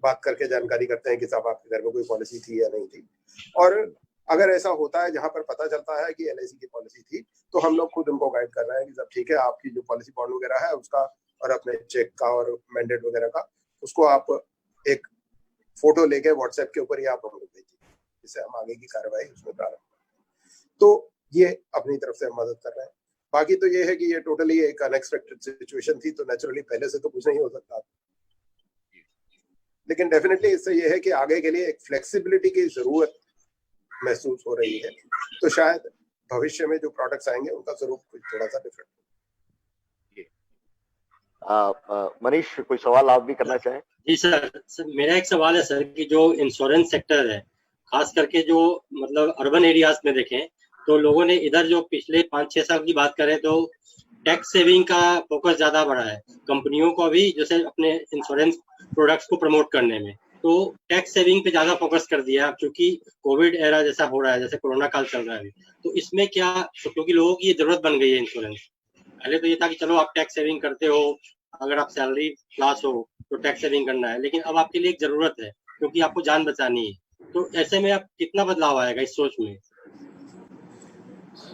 बात करके जानकारी करते हैं कि साहब आपके घर में कोई पॉलिसी थी या नहीं थी। और अगर ऐसा होता है जहां पर पता चलता है कि LIC की पॉलिसी थी, तो हम लोग खुद उनको गाइड कर रहे हैं कि सब ठीक है, आपकी जो पॉलिसी बॉन्ड वगैरह है उसका और अपने चेक का और मैंडेट वगैरह का, उसको आप एक फोटो लेके व्हाट्सएप के ऊपर ही आप हम लोग भेजिए, जिससे हम आगे की कार्रवाई उसमें प्रारंभ करें। तो ये अपनी तरफ से हम मदद कर रहे हैं। बाकी तो ये है कि ये टोटली एक अनएक्सपेक्टेड सिचुएशन थी, तो नेचुरली पहले से तो कुछ नहीं हो सकता, लेकिन डेफिनेटली इससे ये है कि आगे के लिए एक फ्लेक्सिबिलिटी की जरूरत महसूस हो रही है। तो शायद भविष्य में जो प्रोडक्ट्स आएंगे उनका स्वरूप कुछ थोड़ा सा डिफरेंट। मनीष, कोई सवाल आप भी करना चाहें? जी सर, मेरा एक सवाल है सर कि जो इंश्योरेंस सेक्टर है, खास करके जो मतलब अर्बन एरियाज में देखें तो लोगों ने इधर जो पिछले 5-6 साल की बात करें तो टैक्स सेविंग का फोकस ज्यादा बढ़ा है कंपनियों को भी, जैसे अपने इंश्योरेंस प्रोडक्ट्स को प्रमोट करने में, तो टैक्स सेविंग पे ज्यादा फोकस कर दिया, क्योंकि कोविड एरा जैसा हो रहा है, जैसे कोरोना काल चल रहा है। तो इसमें क्या, क्योंकि लोगों की ये जरूरत बन गई है इंश्योरेंस। पहले तो ये था कि चलो आप टैक्स सेविंग करते हो, अगर आप सैलरी क्लास हो तो टैक्स सेविंग करना है, लेकिन अब आपके लिए एक जरूरत है क्योंकि आपको जान बचानी है। तो ऐसे में आप कितना बदलाव आएगा इस सोच में?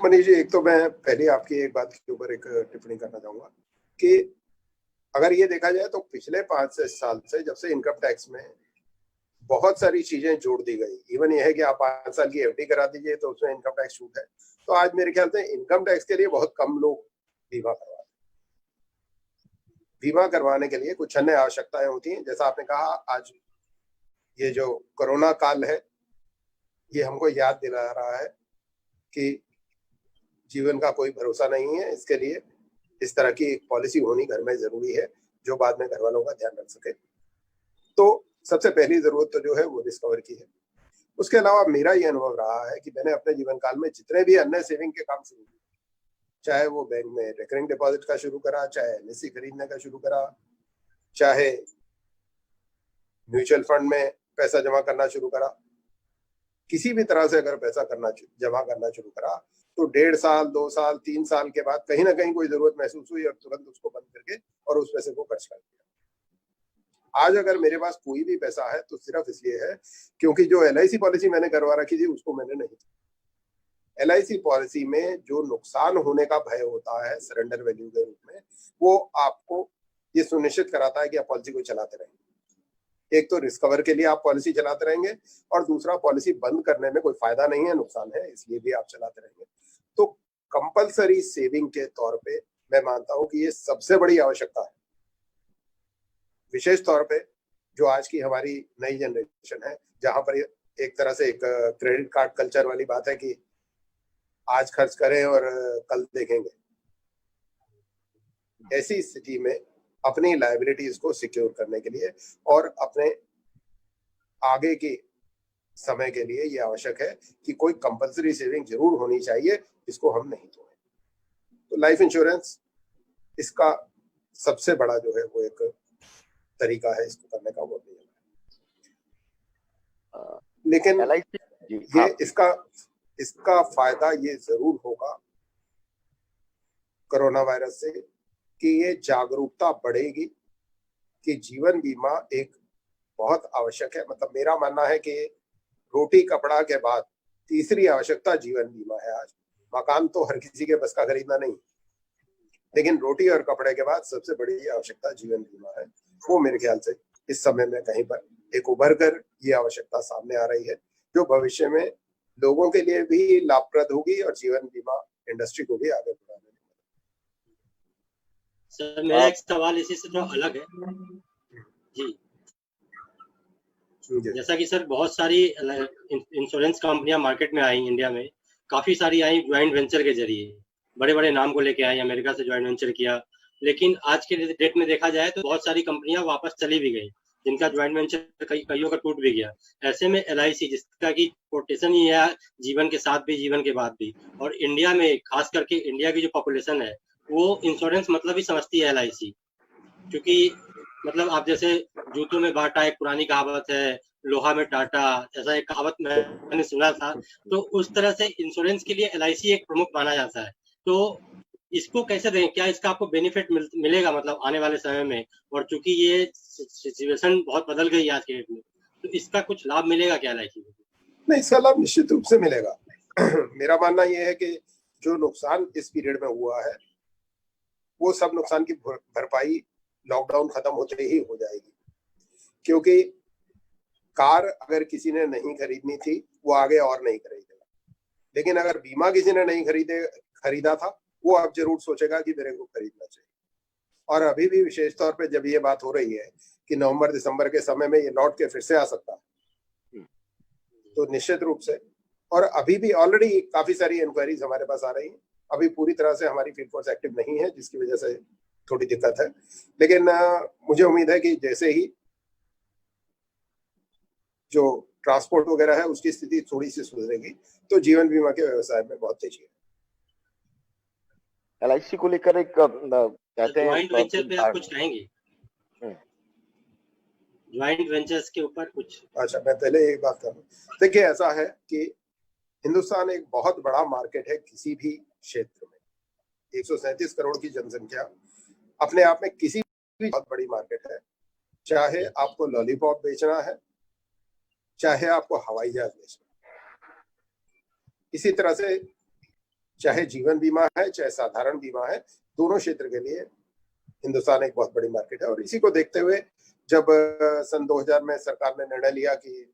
मनीष जी, एक तो मैं पहले आपकी एक बात के ऊपर एक टिप्पणी करना चाहूंगा कि अगर ये देखा जाए तो पिछले 5 साल से जब से इनकम टैक्स में बहुत सारी चीजें जोड़ दी गई, इवन ये है कि आप 5 साल की FD करा दीजिए तो उसमें इनकम टैक्स छूट है, तो आज मेरे ख्याल से इनकम टैक्स के लिए बहुत कम लोग बीमा करवाते हैं। बीमा करवाने के लिए कुछ अन्य आवश्यकताएं होती हैं, जैसा आपने कहा, आज ये जो कोरोना काल है ये हमको याद दिला रहा है कि जीवन का कोई भरोसा नहीं है, इसके लिए इस तरह की पॉलिसी होनी घर में जरूरी है जो बाद में घर वालों का ध्यान रख सके। तो सबसे पहली जरूरत तो जो है वो रिस्क कवर की है। उसके अलावा मेरा ये अनुभव रहा है कि मैंने अपने जीवन काल में जितने भी अन्य सेविंग के काम शुरू किए, चाहे वो बैंक में रिकरिंग डिपॉजिट का शुरू करा, चाहे LIC खरीदने का शुरू करा, चाहे म्यूचुअल फंड में पैसा जमा करना शुरू करा, किसी भी तरह से अगर पैसा जमा करना शुरू करा, तो 1.5 साल 2 साल 3 साल के बाद कहीं ना कहीं कोई जरूरत महसूस हुई और तुरंत उसको बंद करके और उस पैसे को खर्च कर दिया। आज अगर मेरे पास कोई भी पैसा है तो सिर्फ इसलिए है क्योंकि जो LIC पॉलिसी मैंने करवा रखी थी उसको मैंने नहीं की। LIC पॉलिसी में जो नुकसान होने का भय होता है सरेंडर वैल्यू के रूप में, वो आपको ये सुनिश्चित कराता है कि आप पॉलिसी को चलाते रहेंगे। एक तो रिस्क कवर के लिए आप पॉलिसी चलाते रहेंगे और दूसरा पॉलिसी बंद करने में कोई फायदा नहीं है, नुकसान है, इसलिए भी आप चलाते रहेंगे। तो कंपलसरी सेविंग के तौर पे मैं मानता हूं कि ये सबसे बड़ी आवश्यकता है, विशेष तौर पे जो आज की हमारी नई जनरेशन है, जहां पर एक तरह से एक क्रेडिट कार्ड कल्चर वाली बात है कि आज खर्च करें और कल देखेंगे। ऐसी स्थिति में अपनी लायबिलिटीज को सिक्योर करने के लिए और अपने आगे के समय के लिए ये आवश्यक है कि कोई कंपल्सरी सेविंग जरूर होनी चाहिए, इसको हम नहीं तोड़ें। तो लाइफ इंश्योरेंस इसका सबसे बड़ा जो है वो एक तरीका है इसको करने का, वो नहीं है। लेकिन ये इसका फायदा ये जरूर होगा कोरोना वायरस से कि ये जागरूकता बढ़ेगी कि जीवन बीमा एक बहुत आवश्यक है। मतलब मेरा मानना है कि रोटी कपड़ा के बाद तीसरी आवश्यकता जीवन बीमा है। आज मकान तो हर किसी के बस का खरीदना नहीं, लेकिन रोटी और कपड़े के बाद सबसे बड़ी आवश्यकता जीवन बीमा है। वो मेरे ख्याल से इस समय में कहीं पर एक उभर कर ये आवश्यकता सामने आ रही है, जो भविष्य में लोगों के लिए भी लाभप्रद होगी और जीवन बीमा इंडस्ट्री को भी आगे बढ़ाने में। सर मेरा एक सवाल इसी से थोड़ा अलग है जी। जैसा कि सर बहुत सारी इंश्योरेंस कंपनियां मार्केट में आई, इंडिया में काफी सारी आई ज्वाइंट वेंचर के जरिए, बड़े बड़े नाम को लेके आई, अमेरिका से ज्वाइंट वेंचर किया। लेकिन आज के डेट में देखा जाए तो बहुत सारी कंपनियां वापस चली भी गई, जिनका ज्वाइंट वेंचर कईयों का टूट भी गया। ऐसे में LIC जिसका की कोटेशन ही है जीवन के साथ भी जीवन के बाद भी, और इंडिया में खास करके इंडिया की जो पॉपुलेशन है वो इंश्योरेंस मतलब ही समझती है LIC, क्योंकि मतलब आप जैसे जूतों में बाटा एक पुरानी कहावत है, लोहा में टाटा, ऐसा एक कहावत मैंने सुना था। तो उस तरह से इंश्योरेंस के लिए LIC एक प्रमुख माना जाता है। तो इसको कैसे दें, क्या इसका आपको बेनिफिट मिलेगा मतलब आने वाले समय में? और चूंकि ये सिचुएशन बहुत बदल गई आज के डेट में, तो इसका कुछ लाभ मिलेगा क्या LIC को? नहीं, इसका लाभ निश्चित रूप से मिलेगा। मेरा मानना यह है कि जो नुकसान इस पीरियड में हुआ है वो सब नुकसान की भरपाई लॉकडाउन खत्म होते ही हो जाएगी, क्योंकि कार अगर किसी ने नहीं खरीदनी थी वो आगे और नहीं खरीदेगा, लेकिन अगर बीमा किसी ने नहीं खरीदा था वो अब जरूर सोचेगा कि मेरे को खरीदना चाहिए। और अभी भी विशेष तौर पे जब ये बात हो रही है कि नवंबर दिसंबर के समय में ये लौट के फिर से आ सकता है, तो निश्चित रूप से, और अभी भी ऑलरेडी काफी सारी इंक्वायरीज हमारे पास आ रही है। अभी पूरी तरह से हमारी फील्ड फोर्स एक्टिव नहीं है, जिसकी वजह से थोड़ी दिक्कत है, लेकिन मुझे उम्मीद है कि जैसे ही जो ट्रांसपोर्ट वगैरह है उसकी स्थिति थोड़ी सी सुधरेगी तो जीवन बीमा के व्यवसाय में बहुत तेजी है। LIC को लेकर एक कहते हैं ज्वाइंट वेंचर पे आप कुछ कहेंगे? ज्वाइंट वेंचर्स के ऊपर कुछ? अच्छा, मैं पहले एक बात करूं। देखिए, ऐसा है कि हिंदुस्तान एक बहुत बड़ा मार्केट है किसी भी क्षेत्र में। 137 करोड़ की जनसंख्या अपने आप में किसी भी बहुत बड़ी मार्केट है। चाहे आपको लॉलीपॉप बेचना है, चाहे आपको हवाई जहाज बेचना है, इसी तरह से चाहे जीवन बीमा है चाहे साधारण बीमा है, दोनों क्षेत्र के लिए हिंदुस्तान एक बहुत बड़ी मार्केट है। और इसी को देखते हुए जब सन 2000 में सरकार ने निर्णय लिया कि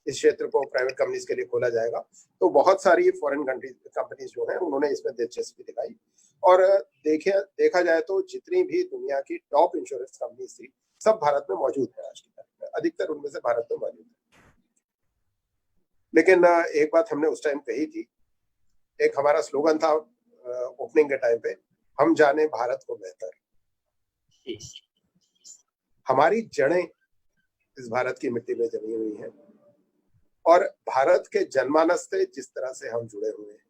इस क्षेत्र को प्राइवेट कंपनीज के लिए खोला जाएगा, तो बहुत सारी फॉरेन कंपनीज जो हैं उन्होंने इसमें दिलचस्पी दिखाई। और देखा जाए तो जितनी भी दुनिया की टॉप इंश्योरेंस कंपनीज थी सब भारत में मौजूद है आज की तारीख में, अधिकतर उनमें से भारत में मौजूद है। लेकिन एक बात हमने उस टाइम कही थी, एक हमारा स्लोगन था ओपनिंग के टाइम पे, हम जाने भारत को बेहतर। हमारी जड़ें इस भारत की मिट्टी में जमी हुई हैं और भारत के जनमानस से जिस तरह से हम जुड़े हुए हैं,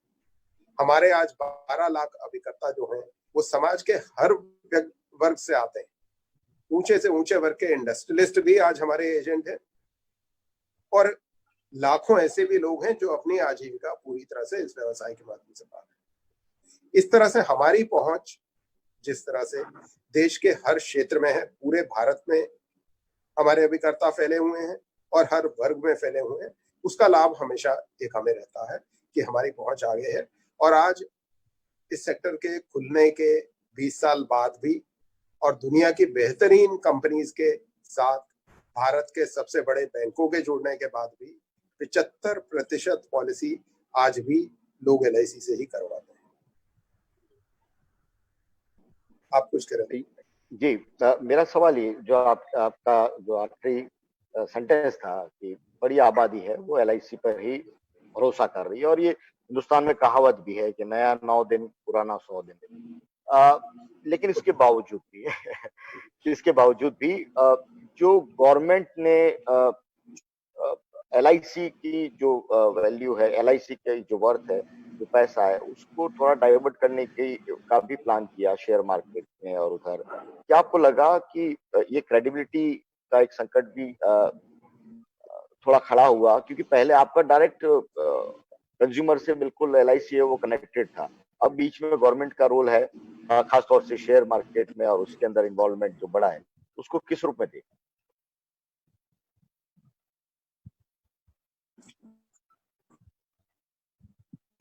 हमारे आज 12 लाख अभिकर्ता जो हैं वो समाज के हर वर्ग से आते हैं। ऊंचे से ऊंचे वर्ग के इंडस्ट्रियलिस्ट भी आज हमारे एजेंट हैं और लाखों ऐसे भी लोग हैं जो अपनी आजीविका पूरी तरह से इस व्यवसाय के माध्यम से पा रहे हैं। इस तरह से हमारी पहुंच जिस तरह से देश के हर क्षेत्र में है, पूरे भारत में हमारे अभिकर्ता फैले हुए हैं और हर वर्ग में फैले हुए हैं, उसका लाभ हमेशा एक हमें रहता है कि हमारी पहुंच आगे है। और आज इस सेक्टर के खुलने के 20 साल बाद भी और दुनिया की बेहतरीन कंपनीज के साथ भारत के सबसे बड़े बैंकों के जुड़ने के बाद भी 75% पॉलिसी आज भी लोग LIC से ही करवाते हैं। आप कुछ करें। जी, मेरा सवाल ये जो आपका जो आखिरी सेंटेंस था कि बड़ी आबादी है वो एलआईसी पर ही भरोसा कर रही है, और ये हिंदुस्तान में कहावत भी है कि नया 9 दिन पुराना 100 दिन। अ, लेकिन इसके बावजूद भी इसके बावजूद भी जो गवर्नमेंट ने एलआईसी की जो वैल्यू है, एलआईसी की जो वर्थ है, जो पैसा है, उसको थोड़ा डाइवर्ट करने की का भी प्लान किया शेयर मार्केट में और उधर। क्या आपको लगा कि ये क्रेडिबिलिटी का एक संकट भी थोड़ा खड़ा हुआ, क्योंकि पहले आपका डायरेक्ट कंज्यूमर से बिल्कुल एलआईसी है वो कनेक्टेड था। अब बीच में गवर्नमेंट का रोल है, खासतौर से शेयर मार्केट में, और उसके अंदर इन्वॉल्वमेंट जो बड़ा है, उसको किस रूप में देखा?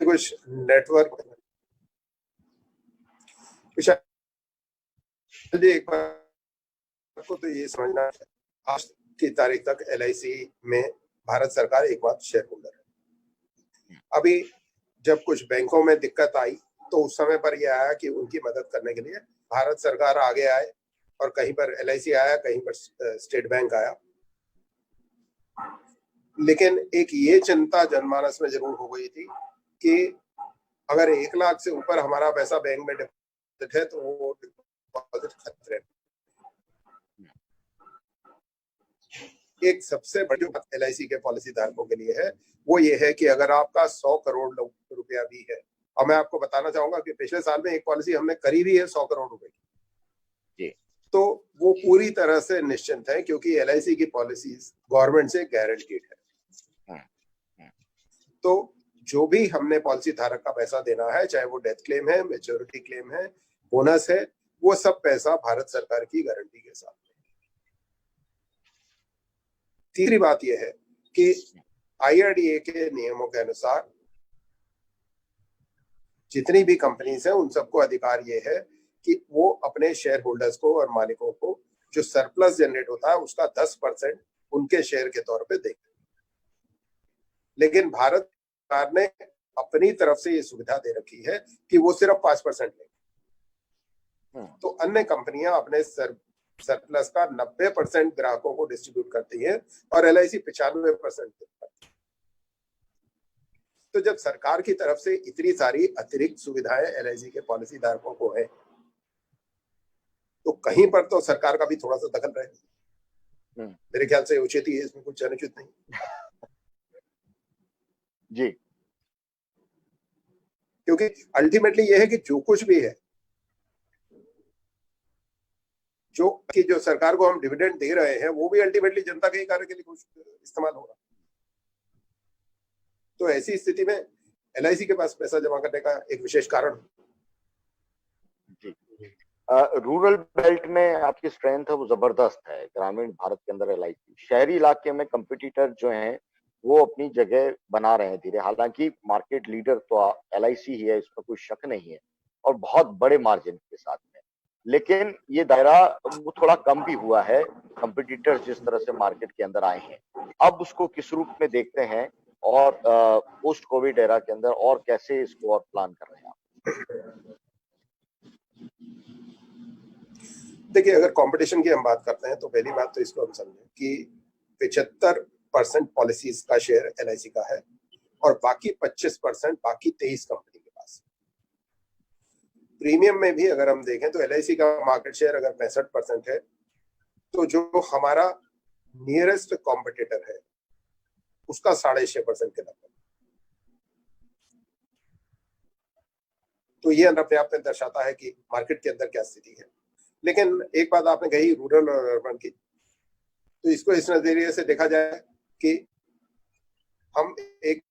कुछ नेटवर्क एक बार को तो ये समझना है, आज की तारीख तक एलआईसी में भारत सरकार एकमात्र शेयर होल्डर है। अभी जब कुछ बैंकों में दिक्कत आई तो उस समय पर यह आया कि उनकी मदद करने के लिए भारत सरकार आगे आए, और कहीं पर एलआईसी आया, कहीं पर स्टेट बैंक आया। लेकिन एक ये चिंता जनमानस में जरूर हो गई थी कि अगर 1 लाख से ऊपर हमारा पैसा बैंक में डिपॉजिट है तो वो डिपॉजिट खतरे। एक सबसे बड़ी बात एलआईसी के पॉलिसी धारकों के लिए है वो ये है कि अगर आपका 100 करोड़ रुपया भी है, और मैं आपको बताना चाहूंगा कि पिछले साल में एक पॉलिसी हमने करी भी है 100 करोड़ रुपए की, तो वो पूरी तरह से निश्चिंत है क्योंकि एलआईसी की पॉलिसीज गवर्नमेंट से गारंटीड है। तो जो भी हमने पॉलिसी धारक का पैसा देना है, चाहे वो डेथ क्लेम है, मैच्योरिटी क्लेम है, बोनस है, वो सब पैसा भारत सरकार की गारंटी के साथ। तीसरी बात यह है कि आईआरडीए के नियमों के अनुसार जितनी भी कंपनीज हैं उन सबको अधिकार ये है कि वो अपने शेयर होल्डर्स को और मालिकों को जो सरप्लस जनरेट होता है उसका 10% उनके शेयर के तौर पे दें। लेकिन भारत सरकार ने अपनी तरफ से ये सुविधा दे रखी है कि वो सिर्फ 5% लें। तो अन्य कंपनियां अपने सरप्लस का 90% ग्राहकों को डिस्ट्रीब्यूट करती है और एलआईसी 95% देती है। तो जब सरकार की तरफ से इतनी सारी अतिरिक्त सुविधाएं एलआईसी के पॉलिसी धारकों को है, तो कहीं पर तो सरकार का भी थोड़ा सा दखल रहे। मेरे ख्याल से उचित ही है, इसमें कुछ अनुचित नहीं। जी, क्योंकि अल्टीमेटली ये है कि जो कुछ भी है, जो सरकार को हम डिविडेंड दे रहे हैं वो भी अल्टीमेटली जनता के कार्य के लिए कुछ इस्तेमाल होगा। तो ऐसी स्थिति में एलआईसी के पास पैसा जमा करने का एक विशेष कारण। जी, रूरल बेल्ट में आपकी स्ट्रेंथ है वो जबरदस्त है, ग्रामीण भारत के अंदर एलआईसी। शहरी इलाके में कंपटीटर जो हैं वो अपनी जगह बना रहे हैं धीरे, हालांकि मार्केट लीडर तो एलआईसी ही है, इसमें कोई शक नहीं है, और बहुत बड़े मार्जिन के साथ में। लेकिन ये दायरा वो थोड़ा कम भी हुआ है, कंपटीटर्स जिस तरह से मार्केट के अंदर आए हैं। अब उसको किस रूप में देखते हैं, और पोस्ट कोविड एरा के अंदर और कैसे इसको और प्लान कर रहे हैं आप? देखिए, अगर कंपटीशन की हम बात करते हैं तो पहली बात तो इसको हम समझें कि 75% पॉलिसीज का शेयर एलआईसी का है और बाकी 25% बाकी 23 कंपनी के पास। प्रीमियम में भी अगर हम देखें तो एलआईसी का मार्केट शेयर अगर 65% है, तो जो हमारा नियरेस्ट कॉम्पिटिटर है उसका 6.5% के लगभग। तो ये अपने आप में दर्शाता है कि मार्केट के अंदर क्या स्थिति है। लेकिन एक बात आपने कही रूरल और अर्बन की, तो इसको इस नजरिए से देखा जाए कि हम एक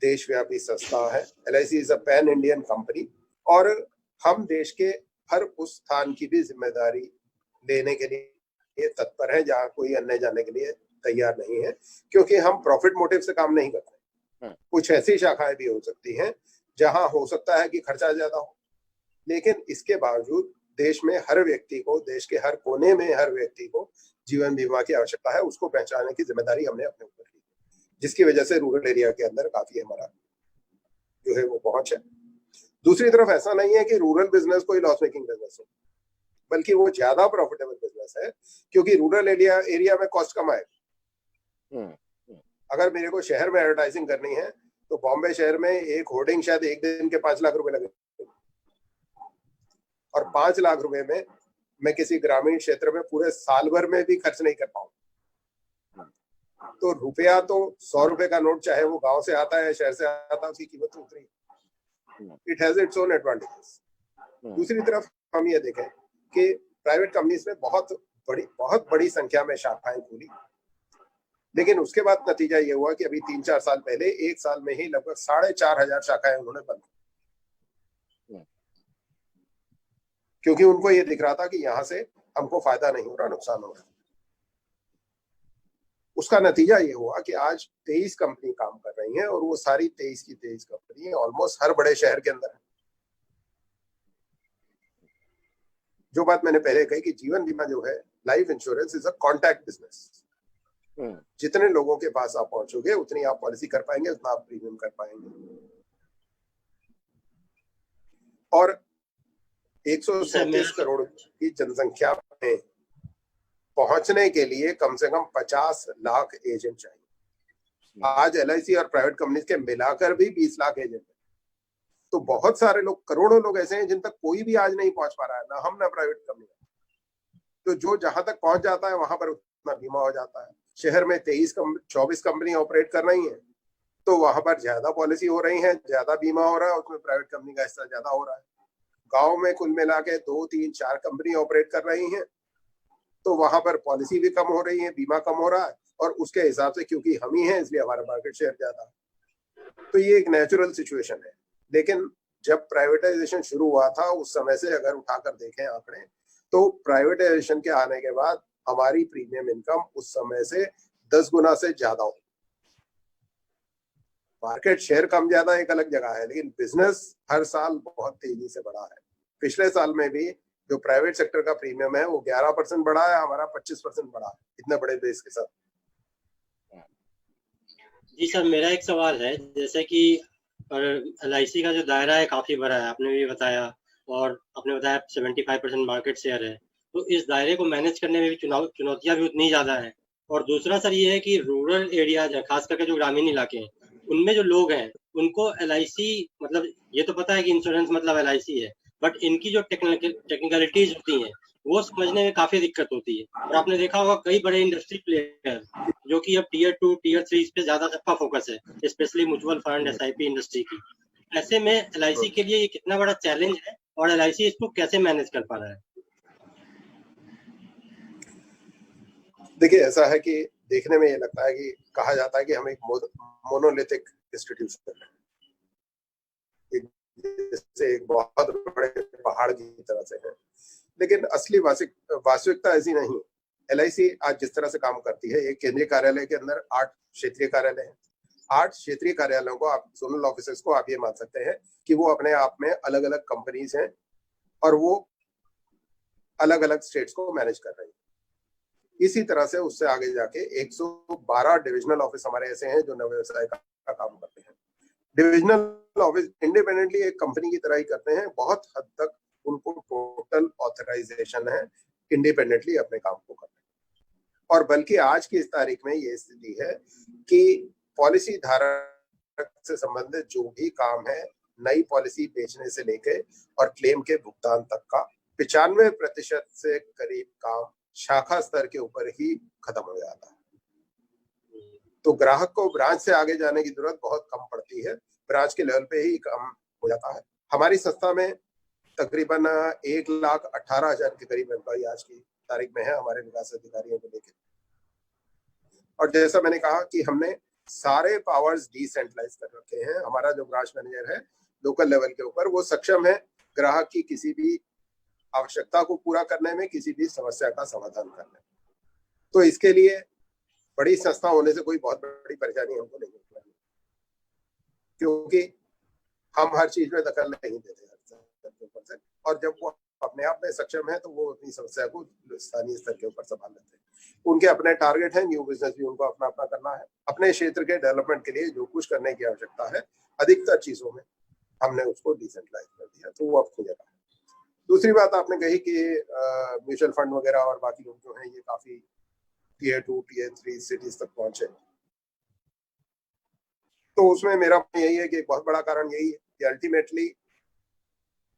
देशव्यापी संस्था है, LIC is a pan Indian company, और हम देश के हर उस स्थान की भी जिम्मेदारी लेने के लिए तत्पर है जहां कोई अन्य जाने के लिए तैयार नहीं है, क्योंकि हम प्रॉफिट मोटिव से काम नहीं करते। कुछ ऐसी शाखाएं भी हो सकती हैं जहां हो सकता है कि खर्चा ज्यादा हो, लेकिन इसके बावजूद देश में हर व्यक्ति को, देश के हर कोने में हर व्यक्ति को जीवन बीमा की आवश्यकता है, उसको पहचानने की जिम्मेदारी हमने अपने ऊपर ली, जिसकी वजह से रूरल एरिया के अंदर काफी हमारा जो है वो पहुंच है। दूसरी तरफ ऐसा नहीं है कि रूरल बिजनेस कोई लॉस मेकिंग बिजनेस हो। बल्कि वो ज्यादा प्रॉफिटेबल बिजनेस है, क्योंकि रूरल एरिया में कॉस्ट कम आएगा। अगर मेरे को शहर में एडवर्टाइजिंग करनी है तो बॉम्बे शहर में एक होर्डिंग शायद एक दिन के 5 लाख रुपए लगे, और 5 लाख रुपए में मैं किसी ग्रामीण क्षेत्र में पूरे साल भर में भी खर्च नहीं कर पाऊँ। तो रुपया तो 100 रुपए का नोट, चाहे वो गांव से आता है शहर से आता है, उसकी कीमत तो उतरी। It has its own advantages. दूसरी तरफ हम ये देखें कि प्राइवेट कंपनीज में बहुत बड़ी संख्या में शाखाएं खुली, लेकिन उसके बाद नतीजा ये हुआ कि अभी 3-4 साल पहले एक साल में ही लगभग 4,500 शाखाएं उन्होंने बंद, क्योंकि उनको ये दिख रहा था कि यहाँ से हमको फायदा नहीं हो रहा, नुकसान हो रहा। उसका नतीजा ये हुआ कि आज 23 कंपनी काम कर रही हैं, और वो सारी 23 की 23 कंपनी ऑलमोस्ट हर बड़े शहर के अंदर है। जो बात मैंने पहले कही कि जीवन बीमा जो है, life insurance is a contact business. जितने लोगों के पास आप पहुंचोगे उतनी आप पॉलिसी कर पाएंगे, उतना आप प्रीमियम कर पाएंगे। और 137 करोड़ की जनसंख्या में पहुंचने के लिए कम से कम 50 लाख एजेंट चाहिए। आज LIC और प्राइवेट कंपनीज के मिलाकर भी 20 लाख एजेंट हैं। तो बहुत सारे लोग, करोड़ों लोग ऐसे हैं जिन तक कोई भी आज नहीं पहुंच पा रहा है, ना हम ना प्राइवेट कंपनी। तो जो जहां तक पहुंच जाता है वहां पर उतना बीमा हो जाता है। शहर में 24 कंपनी ऑपरेट कर रही हैं, तो वहां पर ज्यादा पॉलिसी हो रही है, ज्यादा बीमा हो रहा है, उसमें प्राइवेट कंपनी का हिस्सा ज्यादा हो रहा है। गांव में कुल मिला के 2, 3, 4 कंपनी ऑपरेट कर रही हैं, तो वहां पर पॉलिसी भी कम हो रही है, बीमा कम हो रहा है, और उसके हिसाब से क्योंकि हम ही हैं इसलिए हमारा मार्केट शेयर ज्यादा है। तो ये एक नेचुरल सिचुएशन है। लेकिन जब प्राइवेटाइजेशन शुरू हुआ था उस समय से अगर उठाकर देखें आंकड़े, तो प्राइवेटाइजेशन के आने के बाद हमारी प्रीमियम इनकम उस समय से 10 गुना से ज्यादा हो। मार्केट शेयर कम ज्यादा एक अलग जगह है, लेकिन बिजनेस हर साल बहुत तेजी से बढ़ा है। पिछले साल में भी जो प्राइवेट सेक्टर का प्रीमियम है वो 11% बढ़ा है, हमारा 25% बढ़ा है, इतने बड़े बेस के साथ। जी सर, मेरा एक सवाल है, जैसे कि LIC का जो दायरा है काफी बड़ा है, आपने भी बताया, और आपने बताया 75% मार्केट शेयर है, तो इस दायरे को मैनेज करने में भी चुनौतियां भी उतनी ज्यादा है। और दूसरा सर ये है कि रूरल एरिया, खास करके जो ग्रामीण इलाके हैं, उनमें जो लोग हैं उनको LIC, मतलब ये तो पता है कि इंश्योरेंस मतलब LIC है, बट इनकी जो टेक्निकलिटीज होती हैं वो समझने में काफी दिक्कत होती है। और आपने देखा होगा कई बड़े इंडस्ट्री प्लेयर जो कि अब Tier 2, Tier 3 इस पे ज्यादा सबका फोकस है, specially mutual fund, SIP industry की। ऐसे में LIC के लिए ये कितना बड़ा चैलेंज है और LIC इसको कैसे मैनेज कर पा रहा है? देखिए, ऐसा है कि देखने में ये लगता है कि कहा जाता है कि हम एक मोनोलिथिक इंस्टीट्यूशन है, जैसे एक बहुत बड़े पहाड़ की तरह से है, लेकिन असली वास्तविकता ऐसी नहीं। LIC आज जिस तरह से काम करती है, एक केंद्रीय कार्यालय के अंदर 8 क्षेत्रीय कार्यालय हैं। 8 क्षेत्रीय कार्यालयों को, आप जोनल ऑफिसर्स को आप ये मान सकते हैं कि वो अपने आप में अलग अलग कंपनीज हैं, और वो अलग अलग स्टेट्स को मैनेज कर रही है। इसी तरह से उससे आगे जाके 112 डिविजनल ऑफिस हमारे ऐसे हैं जो नव व्यवसाय का काम करते हैं। डिविजनल ऑफिस इंडिपेंडेंटली एक कंपनी की तरह ही करते हैं, बहुत हद तक उनको टोटल ऑथराइजेशन है इंडिपेंडेंटली अपने काम को करने। और बल्कि आज की इस तारीख में ये स्थिति है कि पॉलिसी धारक से संबंधित जो भी काम है, नई पॉलिसी बेचने से लेके और क्लेम के भुगतान तक का 95% से करीब काम शाखा स्तर के ऊपर ही खत्म हो जाता है। तो ग्राहक को ब्रांच से आगे जाने की जरूरत बहुत कम पड़ती है, ब्रांच के लेवल पे ही काम हो जाता है। हमारी संस्था में तकरीबन 1,18,000 के करीब एम्प्लॉय आज की तारीख में है, हमारे विकास अधिकारियों को लेकर। और जैसा मैंने कहा कि हमने सारे पावर्स डिसेंट्रलाइज कर रखे हैं। हमारा जो ब्रांच मैनेजर है लोकल लेवल के ऊपर, वो सक्षम है ग्राहक की किसी भी आवश्यकता को पूरा करने में, किसी भी समस्या का समाधान करने में। तो इसके लिए बड़ी संस्था होने से कोई बहुत बड़ी परेशानी हमको नहीं होती, क्योंकि हम हर चीज में दखल नहीं देते से। और जब वो अपने आप में सक्षम है तो वो अपनी समस्या को स्थानीय स्तर के ऊपर संभाल लेते हैं। उनके अपने टारगेट है, न्यू बिजनेस भी उनको अपना अपना करना है। अपने क्षेत्र के डेवलपमेंट के लिए जो कुछ करने की आवश्यकता है, अधिकतर चीजों में हमने उसको डिसेंट्रलाइज कर दिया, तो वो अब हो जाता है। दूसरी बात आपने कही कि म्यूचुअल फंड वगैरह और बाकी लोग जो हैं ये काफी टीयर 2 टीयर 3 सिटीज तक पहुंचे, तो उसमें मेरा यही है कि बहुत बड़ा कारण यही है कि अल्टीमेटली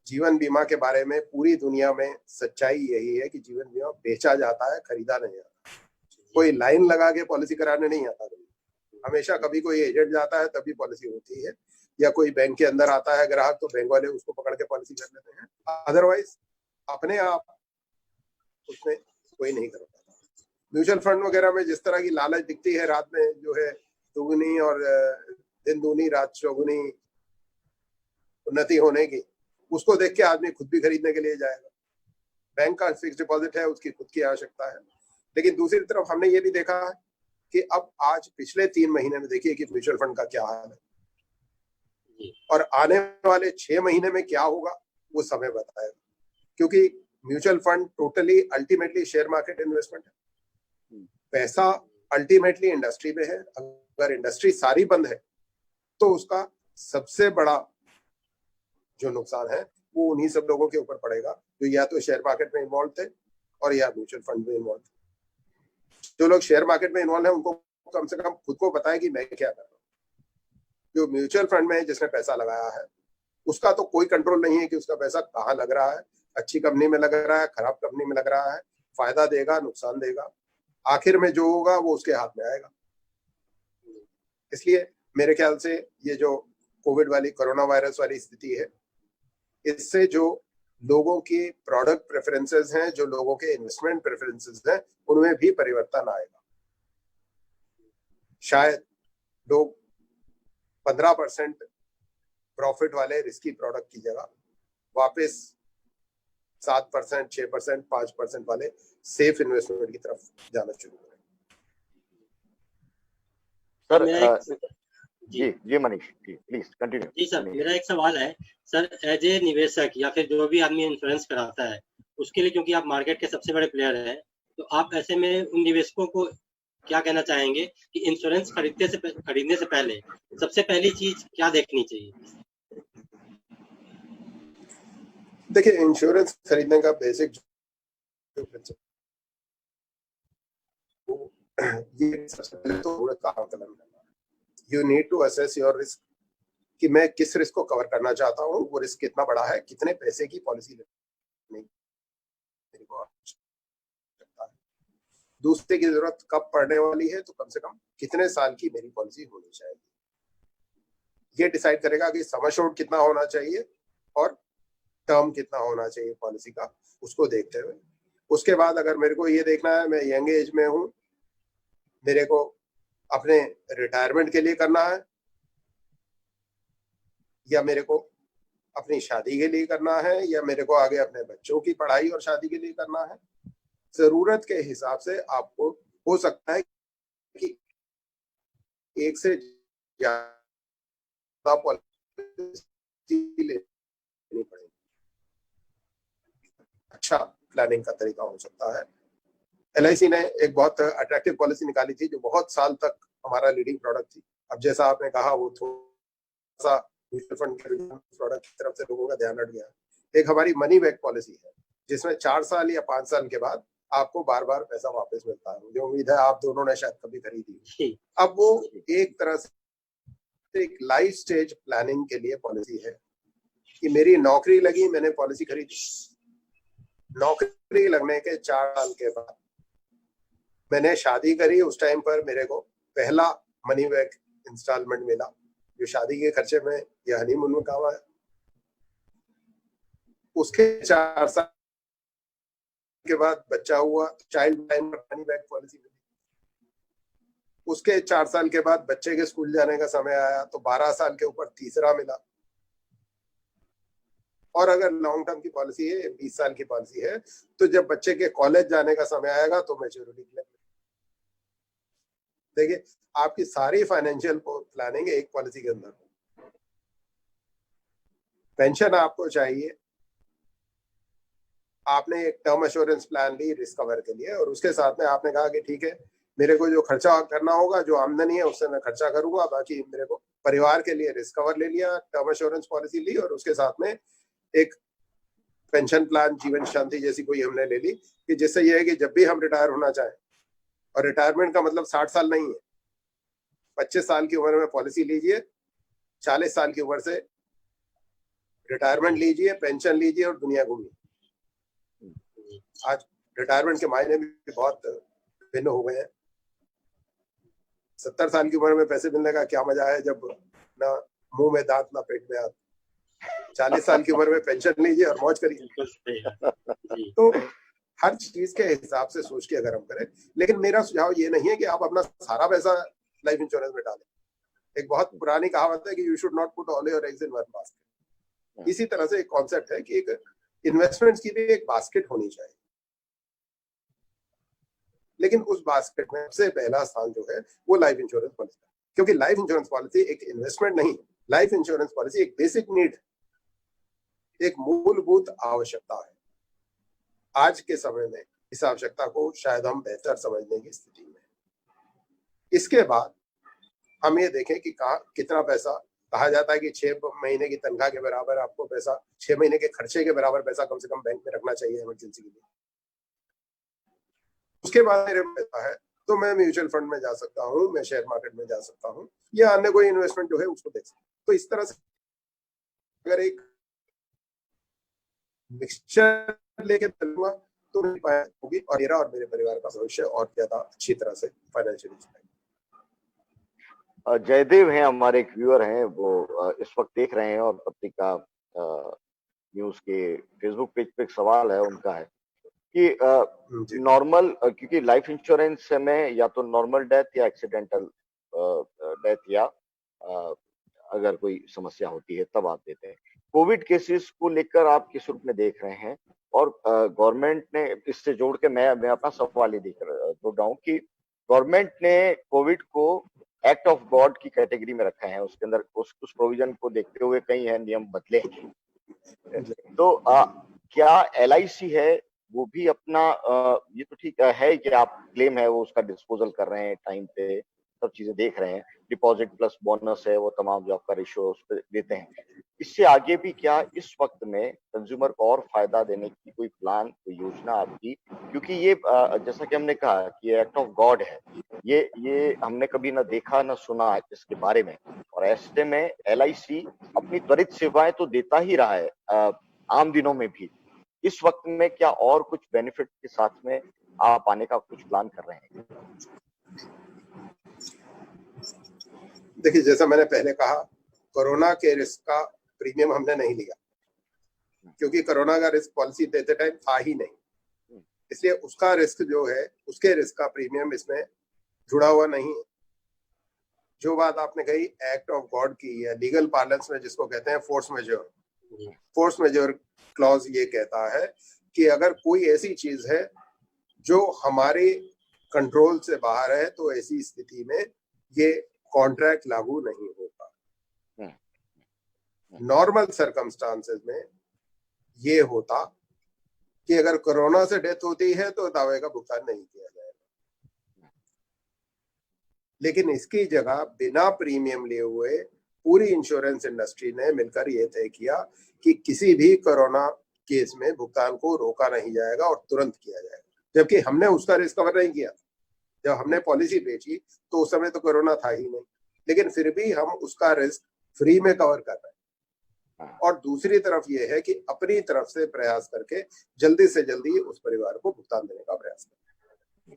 जीवन बीमा के बारे में पूरी दुनिया में सच्चाई यही है कि जीवन बीमा बेचा जाता है, खरीदा नहीं आता। कोई लाइन लगा के पॉलिसी कराने नहीं आता, हमेशा कभी कोई एजेंट जाता है तभी पॉलिसी होती है, या कोई बैंक के अंदर आता है ग्राहक तो बैंक वाले उसको पकड़ के पॉलिसी कर लेते हैं, अदरवाइज अपने आप उसमें कोई नहीं कर पाता। म्यूचुअल फंड वगैरह में जिस तरह की लालच दिखती है रात में जो है दुगनी और दिन दूनी रात चौगुनी उन्नति होने की, उसको देख के आदमी खुद भी खरीदने के लिए जाएगा। बैंक का फिक्स डिपॉजिट है, उसकी खुद की आवश्यकता है। लेकिन दूसरी तरफ हमने ये भी देखा है कि अब आज पिछले 3 महीने में देखिए कि म्यूचुअल फंड का क्या हाल है, और आने वाले 6 महीने में क्या होगा वो समय बताएगा, क्योंकि mutual fund totally ultimately share market investment है। पैसा अल्टीमेटली इंडस्ट्री में है, अगर इंडस्ट्री सारी बंद है तो उसका सबसे बड़ा जो नुकसान है वो उन्हीं सब लोगों के ऊपर पड़ेगा जो या तो शेयर मार्केट में इन्वॉल्व थे और या म्यूचुअल फंड में इन्वॉल्व थे। जो लोग शेयर मार्केट में इन्वॉल्व है उनको कम से कम खुद को पता है कि मैं क्या कर रहा हूँ। जो म्यूचुअल फंड में जिसने पैसा लगाया है उसका तो कोई कंट्रोल नहीं है कि उसका पैसा कहाँ लग रहा है, अच्छी कंपनी में लग रहा है, खराब कंपनी में लग रहा है, फायदा देगा नुकसान देगा, आखिर में जो होगा वो उसके हाथ में आएगा। इसलिए मेरे ख्याल से ये जो कोविड वाली कोरोना वायरस वाली स्थिति है, इससे जो लोगों की प्रोडक्ट प्रेफरेंसेस हैं, जो लोगों के इन्वेस्टमेंट प्रेफरेंसेस हैं, उनमें भी परिवर्तन आएगा। शायद लोग 15% प्रॉफिट वाले रिस्की प्रोडक्ट की जगह वापस 7%, 6%, 5% वाले सेफ इन्वेस्टमेंट की तरफ जाना शुरू करें। Sir ji Manish ji please continue. जी सर, मेरा एक सवाल है सर, एज ए निवेशक या फिर जो भी आदमी इंश्योरेंस कराता है उसके लिए, क्योंकि आप मार्केट के सबसे बड़े प्लेयर हैं, तो आप ऐसे में उन निवेशकों को क्या कहना चाहेंगे कि इंश्योरेंस खरीदने से पहले सबसे पहली चीज क्या देखनी चाहिए? देखिए, इंश्योरेंस खरीदने का बेसिक ये सबसे पहले तो जरूरत का आकलन करना है। You need to assess your risk कि मैं किस रिस्क को कवर करना चाहता हूँ, वो रिस्क कितना बड़ा है, कितने पैसे की पॉलिसी लेनी मेरे को आवश्यकता है, दूसरे की जरूरत कब पड़ने वाली है, तो कम से कम कितने साल की मेरी पॉलिसी होनी चाहिए। ये डिसाइड करेगा कि सम एश्योर्ड कितना होना चाहिए और टर्म कितना होना चाहिए पॉलिसी का, उसको देखते हुए। उसके बाद अगर मेरे को ये देखना है मैं यंग एज में हूँ, मेरे को अपने रिटायरमेंट के लिए करना है या मेरे को अपनी शादी के लिए करना है या मेरे को आगे अपने बच्चों की पढ़ाई और शादी के लिए करना है, जरूरत के हिसाब से आपको हो सकता है कि एक से ज्यादा पॉलिसी लेनी पड़ेगी। अच्छा प्लानिंग का तरीका हो सकता है। LIC ने एक बहुत अट्रैक्टिव पॉलिसी निकाली थी जो बहुत साल तक हमारा लीडिंग प्रोडक्ट थी। अब जैसा आपने कहा वो थोड़ा सा म्यूचुअल फंड के प्रोडक्ट की तरफ से लोगों का ध्यान हट गया। एक हमारी मनी बैक पॉलिसी है जिसमें 4 साल या 5 साल के बाद आपको बार बार पैसा वापस मिलता है। मुझे उम्मीद है आप दोनों ने शायद कभी खरीदी। अब वो एक तरह से एक लाइफ स्टेज प्लानिंग के लिए पॉलिसी है कि मेरी नौकरी लगी, मैंने पॉलिसी खरीदी, नौकरी लगने के 4 साल के बाद मैंने शादी करी, उस टाइम पर मेरे को पहला मनी बैक इंस्टॉलमेंट मिला जो शादी के खर्चे में या हनीमून में काम आया। उसके 4 साल के बाद बच्चा हुआ, चाइल्ड मनी बैक पॉलिसी मिली। उसके 4 साल के बाद बच्चे के स्कूल जाने का समय आया तो 12 साल के ऊपर तीसरा मिला। और अगर लॉन्ग टर्म की पॉलिसी है, 20 साल की पॉलिसी है, तो जब बच्चे के कॉलेज जाने का समय आएगा तो मैच्योरिटी क्लेम। देखिए, आपकी सारी फाइनेंशियल प्लानिंग एक पॉलिसी के अंदर। पेंशन आपको चाहिए, आपने एक टर्म एश्योरेंस प्लान ली रिस्क कवर के लिए और उसके साथ में आपने कहा कि ठीक है, मेरे को जो खर्चा करना होगा, जो आमदनी है उससे मैं खर्चा करूंगा, बाकी मेरे को परिवार के लिए रिस्क कवर ले लिया, टर्म एश्योरेंस पॉलिसी ली और उसके साथ में एक पेंशन प्लान जीवन शांति जैसी कोई हमने ले ली कि जिससे ये है कि जब भी हम रिटायर होना चाहें, और रिटायरमेंट का मतलब 60 साल नहीं है, 25 साल की उम्र में पॉलिसी लीजिए, 40 साल की उम्र से रिटायरमेंट लीजिए, पेंशन लीजिए और दुनिया घूमिए। आज रिटायरमेंट के मायने भी बहुत भिन्न हो गए हैं। 70 साल की उम्र में पैसे मिलने का क्या मजा है जब ना मुंह में दांत ना पेट में हाथ। 40 साल की उम्र में पेंशन लीजिए और मौज करिए। तो हर चीज के हिसाब से सोच के अगर हम करें, लेकिन मेरा सुझाव ये नहीं है कि आप अपना सारा पैसा लाइफ इंश्योरेंस में डालें। एक बहुत पुरानी कहावत है कि you should not put all your eggs in one basket. इसी तरह से एक कॉन्सेप्ट है कि एक इन्वेस्टमेंट्स की भी एक बास्केट होनी चाहिए, लेकिन उस बास्केट में सबसे पहला स्थान जो है वो लाइफ इंश्योरेंस पॉलिसी, क्योंकि लाइफ इंश्योरेंस पॉलिसी एक इन्वेस्टमेंट नहीं, लाइफ इंश्योरेंस पॉलिसी एक बेसिक नीड है, एक मूलभूत आवश्यकता है। आज के समय में इस आवश्यकता को शायद हम बेहतर समझने की स्थिति में हैं। इसके बाद हम ये देखें कि कितना पैसा, कहा जाता है कि 6 महीने की तनख्वाह के बराबर आपको पैसा, 6 महीने के खर्चे के बराबर पैसा कम से कम बैंक में रखना चाहिए इमरजेंसी के लिए। उसके बाद मेरे पैसा है तो मैं म्यूचुअल फंड में जा सकता हूँ, मैं शेयर मार्केट में जा सकता हूँ, या अन्य कोई इन्वेस्टमेंट जो है उसको देख सकता हूँ। तो इस तरह से अगर एक मिक्सचर लेके चलूंगा तो होगी और मेरा और मेरे परिवार का भविष्य और ज्यादा अच्छी तरह से फाइनेंशियली चलेगा। जयदेव हैं हमारे एक व्यूअर हैं, वो इस वक्त देख रहे हैं और पत्रिका न्यूज के फेसबुक पेज पे एक सवाल है उनका है कि नॉर्मल, क्योंकि लाइफ इंश्योरेंस में या तो नॉर्मल डेथ या एक्सीडेंटल डेथ या अगर कोई समस्या होती है तब आप देते हैं। कोविड केसेस को लेकर आप किस रूप में देख रहे हैं? और गवर्नमेंट ने इससे जोड़ के मैं अपना सवाल ये जोड़ रहा हूँ कि गवर्नमेंट ने कोविड को एक्ट ऑफ गॉड की कैटेगरी में रखा है, उसके अंदर उस प्रोविजन को देखते हुए कई है नियम बदले हैं। तो क्या LIC है वो भी अपना ये तो ठीक है कि आप क्लेम है वो उसका डिस्पोजल कर रहे हैं टाइम पे, सब चीजें देख रहे हैं, डिपॉजिट प्लस बोनस है वो तमाम जो आपका रेशियो उस पर देते हैं, इससे आगे भी क्या इस वक्त में कंज्यूमर को और फायदा देने की कोई प्लान, कोई योजना आपकी? क्योंकि ये जैसा कि हमने कहा कि ये एक्ट ऑफ गॉड है, ये हमने कभी ना देखा ना सुना इसके बारे में, और ऐसे में LIC अपनी त्वरित सेवाएं तो देता ही रहा है आम दिनों में भी, इस वक्त में क्या और कुछ बेनिफिट के साथ में आप आने का कुछ प्लान कर रहे हैं? देखिए, जैसा मैंने पहले कहा, कोरोना के रिस्क का प्रीमियम हमने नहीं लिया क्योंकि कोरोना का रिस्क पॉलिसी देते टाइम था ही नहीं, इसलिए उसका रिस्क जो है, उसके रिस्क का प्रीमियम इसमें जुड़ा हुआ नहीं। जो बात आपने कही एक्ट ऑफ गॉड की है, लीगल पार्लेंस में जिसको कहते हैं force majeure, force majeure clause ये कहता है कि अगर कोई ऐसी चीज है जो हमारे कंट्रोल से बाहर है तो ऐसी स्थिति में ये कॉन्ट्रैक्ट लागू नहीं होगा। नॉर्मल सर्कमस्टांसेस में ये होता कि अगर कोरोना से डेथ होती है तो दावे का भुगतान नहीं किया जाएगा, लेकिन इसकी जगह बिना प्रीमियम लिए हुए पूरी इंश्योरेंस इंडस्ट्री ने मिलकर ये तय किया कि किसी भी कोरोना केस में भुगतान को रोका नहीं जाएगा और तुरंत किया जाएगा, जबकि हमने उसका रिस्क कवर नहीं किया। जब हमने पॉलिसी बेची तो उस समय तो कोरोना था ही नहीं, लेकिन फिर भी हम उसका रिस्क फ्री में कवर कर रहे हैं। और दूसरी तरफ ये है कि अपनी तरफ से प्रयास करके जल्दी से जल्दी उस परिवार को भुगतान देने का प्रयास करें।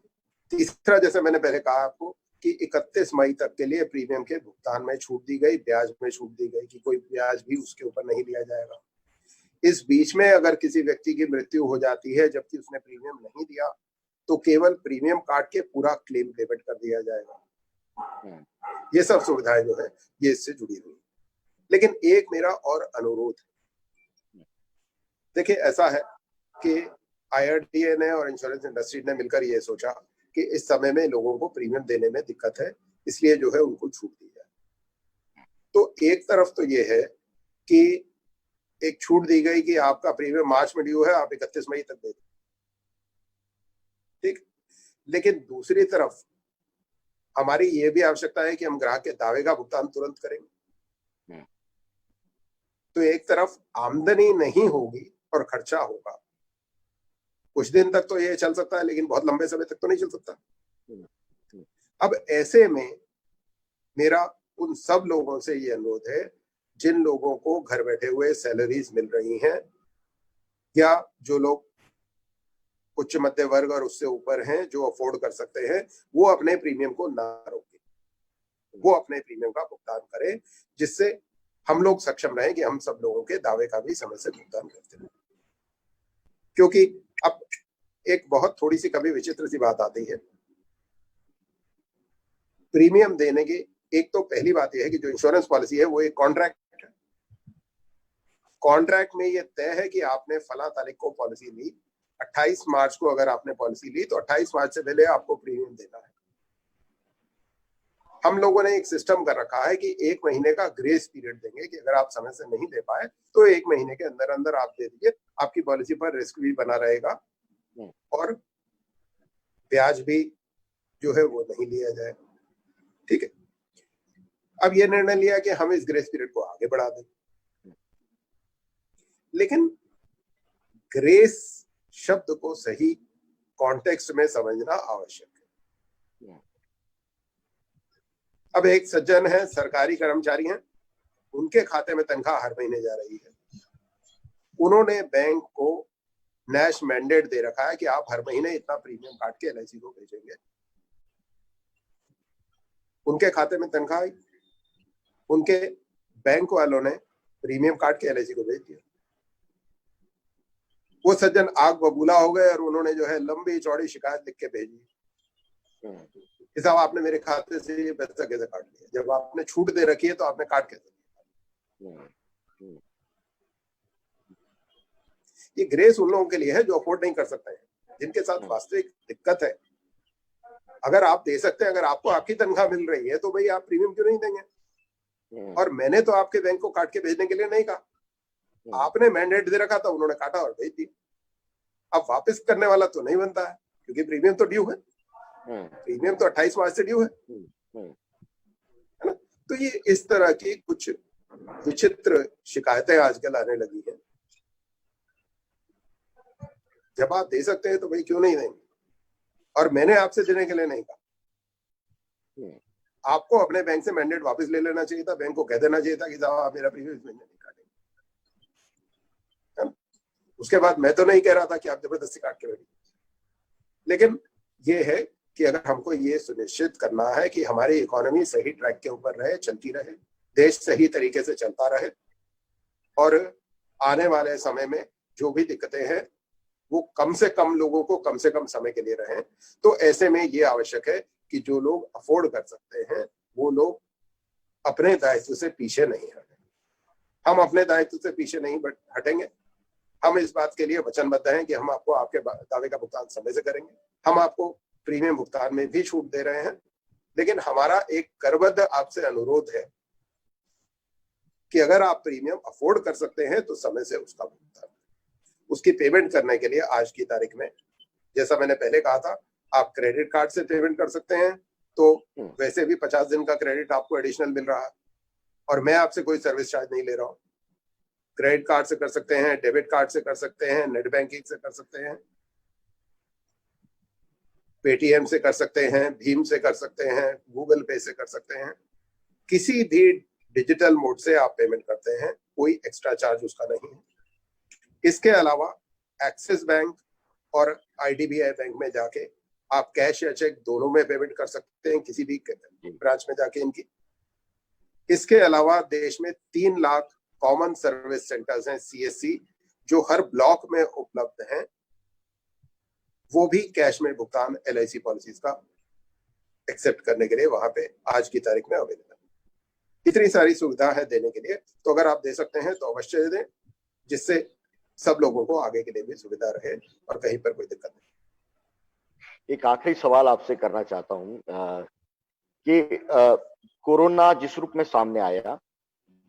तीसरा, जैसे मैंने पहले कहा आपको कि 31 मई तक के लिए प्रीमियम के भुगतान में छूट दी गई, ब्याज में छूट दी गई कि कोई ब्याज भी उसके ऊपर नहीं लिया जाएगा। इस बीच में अगर किसी व्यक्ति की मृत्यु हो जाती है जबकि उसने प्रीमियम नहीं दिया तो केवल प्रीमियम काट के पूरा क्लेम डेबिट कर दिया जाएगा। ये सब सुविधाएं जो है ये इससे जुड़ी हुई। लेकिन एक मेरा और अनुरोध है, देखिए ऐसा है कि IRDA ने और इंश्योरेंस इंडस्ट्री ने मिलकर ये सोचा कि इस समय में लोगों को प्रीमियम देने में दिक्कत है, इसलिए जो है उनको छूट दी जाए। तो एक तरफ तो ये है कि एक छूट दी गई कि आपका प्रीमियम मार्च में ड्यू है, आप 31 मई तक दे दें, ठीक। लेकिन दूसरी तरफ हमारी ये भी आवश्यकता है कि हम ग्राहक के दावे का भुगतान तुरंत करेंगे। तो एक तरफ आमदनी नहीं होगी और खर्चा होगा। कुछ दिन तक तो ये चल सकता है, लेकिन बहुत लंबे समय तक तो नहीं चल सकता। अब ऐसे में मेरा उन सब लोगों से ये अनुरोध है जिन लोगों को घर बैठे हुए सैलरीज मिल रही हैं, या जो लोग उच्च मध्य वर्ग और उससे ऊपर हैं, जो अफोर्ड कर सकते हैं, वो अपने प्रीमियम को ना रोकें, वो अपने प्रीमियम का भुगतान करें, जिससे हम लोग सक्षम रहें कि हम सब लोगों के दावे का भी समय से भुगतान करते हैं। क्योंकि अब एक बहुत थोड़ी सी कभी विचित्र सी बात आती है प्रीमियम देने की। एक तो पहली बात यह है कि जो इंश्योरेंस पॉलिसी है वो एक कॉन्ट्रैक्ट है। कॉन्ट्रैक्ट में ये तय है कि आपने फला तारीख को पॉलिसी ली, 28 मार्च को अगर आपने पॉलिसी ली तो 28 मार्च से पहले आपको प्रीमियम देना है। हम लोगों ने एक सिस्टम कर रखा है कि 1 महीने का ग्रेस पीरियड देंगे कि अगर आप समय से नहीं दे पाए तो 1 महीने के अंदर अंदर आप दे दीजिए, आपकी पॉलिसी पर रिस्क भी बना रहेगा और ब्याज भी जो है वो नहीं लिया जाए। ठीक है, अब ये निर्णय लिया कि हम इस ग्रेस पीरियड को आगे बढ़ा दें, लेकिन ग्रेस शब्द को सही कॉन्टेक्स्ट में समझना आवश्यक है। अब एक सज्जन है, सरकारी कर्मचारी हैं, उनके खाते में तनख्वाह हर महीने जा रही है। उन्होंने बैंक को नैश मैंडेट दे रखा है कि आप हर महीने इतना प्रीमियम काट के एलआईसी को भेजेंगे। उनके खाते में तनख्वाह आई, उनके बैंक वालों ने प्रीमियम काट के एलआईसी को भेज दिया। वो सज्जन आग बबूला हो गए और उन्होंने जो है लंबी चौड़ी शिकायत लिख के भेजी कि साहब आपने मेरे खाते से ये पैसा कैसे काट लिया, जब आपने छूट दे रखी है तो आपने काट कैसे लिया। ये ग्रेस उन लोगों के लिए है जो अफोर्ड नहीं कर सकते हैं, जिनके साथ वास्तविक दिक्कत है। अगर आप दे सकते हैं, अगर आपको आपकी तनख्वाह मिल रही है तो भाई आप प्रीमियम क्यों नहीं देंगे। और मैंने तो आपके बैंक को काट के भेजने के लिए नहीं कहा, आपने मैंडेट दे रखा था, उन्होंने काटा और भेज दिया। अब वापस करने वाला तो नहीं बनता है, क्योंकि प्रीमियम तो ड्यू है, प्रीमियम तो 28 मार्च से ड्यू है ना। तो ये इस तरह की कुछ विचित्र शिकायतें आजकल आने लगी हैं। जब आप दे सकते हैं तो भाई क्यों नहीं देंगे। और मैंने आपसे देने के लिए नहीं कहा, आपको अपने बैंक से मैंडेट वापस ले लेना चाहिए था, बैंक को कह देना चाहिए था कि साहब आप मेरा प्रीमियम इस महीने नहीं काटेंगे। उसके बाद मैं तो नहीं कह रहा था कि आप जबरदस्ती काट के रखिए, लेकिन ये है कि अगर हमको ये सुनिश्चित करना है कि हमारी इकोनॉमी सही ट्रैक के ऊपर रहे, चलती रहे, देश सही तरीके से चलता रहे, और आने वाले समय में जो भी दिक्कतें हैं वो कम से कम लोगों को कम से कम समय के लिए रहें, तो ऐसे में ये आवश्यक है कि जो लोग अफोर्ड कर सकते हैं वो लोग अपने दायित्व से पीछे नहीं हटें। हम अपने दायित्व से पीछे नहीं हटेंगे। हम इस बात के लिए वचनबद्ध हैं कि हम आपको आपके दावे का भुगतान समय से करेंगे। हम आपको प्रीमियम भुगतान में भी छूट दे रहे हैं, लेकिन हमारा एक करबद्ध आपसे अनुरोध है कि अगर आप प्रीमियम अफोर्ड कर सकते हैं तो समय से उसका भुगतान, उसकी पेमेंट करने के लिए आज की तारीख में, जैसा मैंने पहले कहा था, आप क्रेडिट कार्ड से पेमेंट कर सकते हैं, तो वैसे भी 50 दिन का क्रेडिट आपको एडिशनल मिल रहा है और मैं आपसे कोई सर्विस चार्ज नहीं ले रहा हूं। क्रेडिट कार्ड से कर सकते हैं, डेबिट कार्ड से कर सकते हैं, नेट बैंकिंग से कर सकते हैं, पेटीएम से कर सकते हैं, भीम से कर सकते हैं, गूगल पे से कर सकते हैं। किसी भी डिजिटल मोड से आप पेमेंट करते हैं, कोई एक्स्ट्रा चार्ज उसका नहीं है। इसके अलावा एक्सिस बैंक और आईडीबीआई बैंक में जाके आप कैश या चेक दोनों में पेमेंट कर सकते हैं, किसी भी ब्रांच में जाके इनकी। इसके अलावा देश में 3 लाख कॉमन सर्विस सेंटर्स हैं, सीएससी, जो हर ब्लॉक में उपलब्ध हैं, वो भी कैश में भुगतान एलआईसी पॉलिसीज का एक्सेप्ट करने के लिए वहां पे आज की तारीख में अवेलेबल है। इतनी सारी सुविधा है देने के लिए, तो अगर आप दे सकते हैं तो अवश्य दे दें, जिससे सब लोगों को आगे के लिए भी सुविधा रहे और कहीं पर कोई दिक्कत नहीं। एक आखिरी सवाल आपसे करना चाहता हूँ कि कोरोना जिस रूप में सामने आया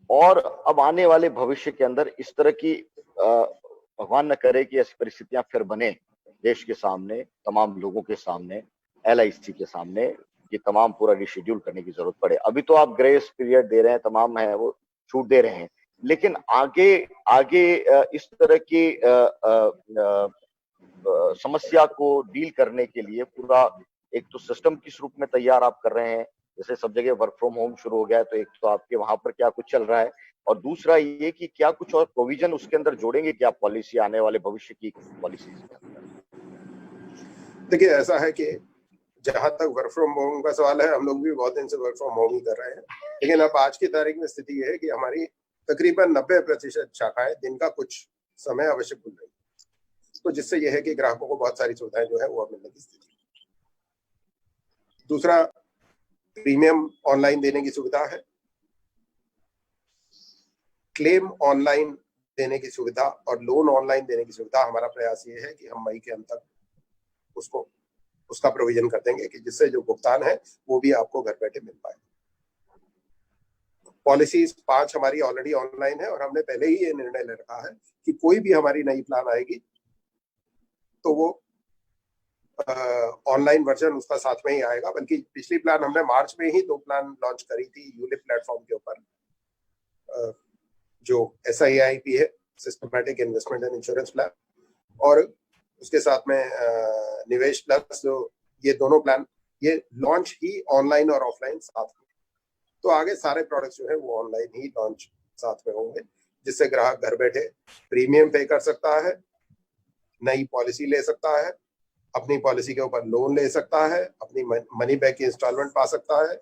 और अब आने वाले भविष्य के अंदर इस तरह की भगवान न करे कि ऐसी परिस्थितियां फिर बने देश के सामने, तमाम लोगों के सामने, एलआईसी के सामने, ये तमाम पूरा रिशेड्यूल करने की जरूरत पड़े। अभी तो आप ग्रेस पीरियड दे रहे हैं, तमाम है वो छूट दे रहे हैं, लेकिन आगे आगे इस तरह की समस्या को डील करने के लिए पूरा एक तो सिस्टम किस रूप में तैयार आप कर रहे हैं, जैसे सब जगह वर्क फ्रॉम होम शुरू हो गया है, तो एक तो आपके वहां पर क्या कुछ चल रहा है, और दूसरा ये कि क्या कुछ और प्रोविजन उसके अंदर जोड़ेंगे क्या पॉलिसी, आने वाले भविष्य की पॉलिसीज के अंदर? देखिए, ऐसा है कि जहां तक वर्क फ्रॉम होम का सवाल है, हम लोग भी बहुत दिन से वर्क फ्रॉम होम ही कर रहे हैं, लेकिन अब आज की तारीख में स्थिति ये है कि हमारी तकरीबन 90% शाखाएं दिन का कुछ समय अवश्य खुल रही है, तो जिससे यह है कि ग्राहकों को बहुत सारी सुविधाएं जो है वो मिलने की स्थिति। दूसरा, प्रीमियम ऑनलाइन देने की सुविधा है, क्लेम ऑनलाइन देने की सुविधा और लोन ऑनलाइन देने की सुविधा। हमारा प्रयास ये है कि हम मई के अंत तक उसका प्रोविजन कर देंगे कि जिससे जो भुगतान है वो भी आपको घर बैठे मिल पाए। पॉलिसीज 5 हमारी ऑलरेडी ऑनलाइन है और हमने पहले ही ये निर्णय ले रखा है कि कोई भी हमारी नई प्लान आएगी तो वो ऑनलाइन वर्जन उसका साथ में ही आएगा। बल्कि पिछली प्लान हमने मार्च में ही 2 प्लान लॉन्च करी थी यूलिप प्लेटफॉर्म के ऊपर, जो SIIP है, systematic investment and insurance plan, और उसके साथ में निवेश प्लस, जो ये दोनों प्लान ये लॉन्च ही ऑनलाइन और ऑफलाइन साथ में। तो आगे सारे प्रोडक्ट्स जो है वो ऑनलाइन ही लॉन्च साथ में होंगे, जिससे ग्राहक घर बैठे प्रीमियम पे कर सकता है, नई पॉलिसी ले सकता है, अपनी पॉलिसी के ऊपर लोन ले सकता है, अपनी मनी बैक की इंस्टॉलमेंट पा सकता है,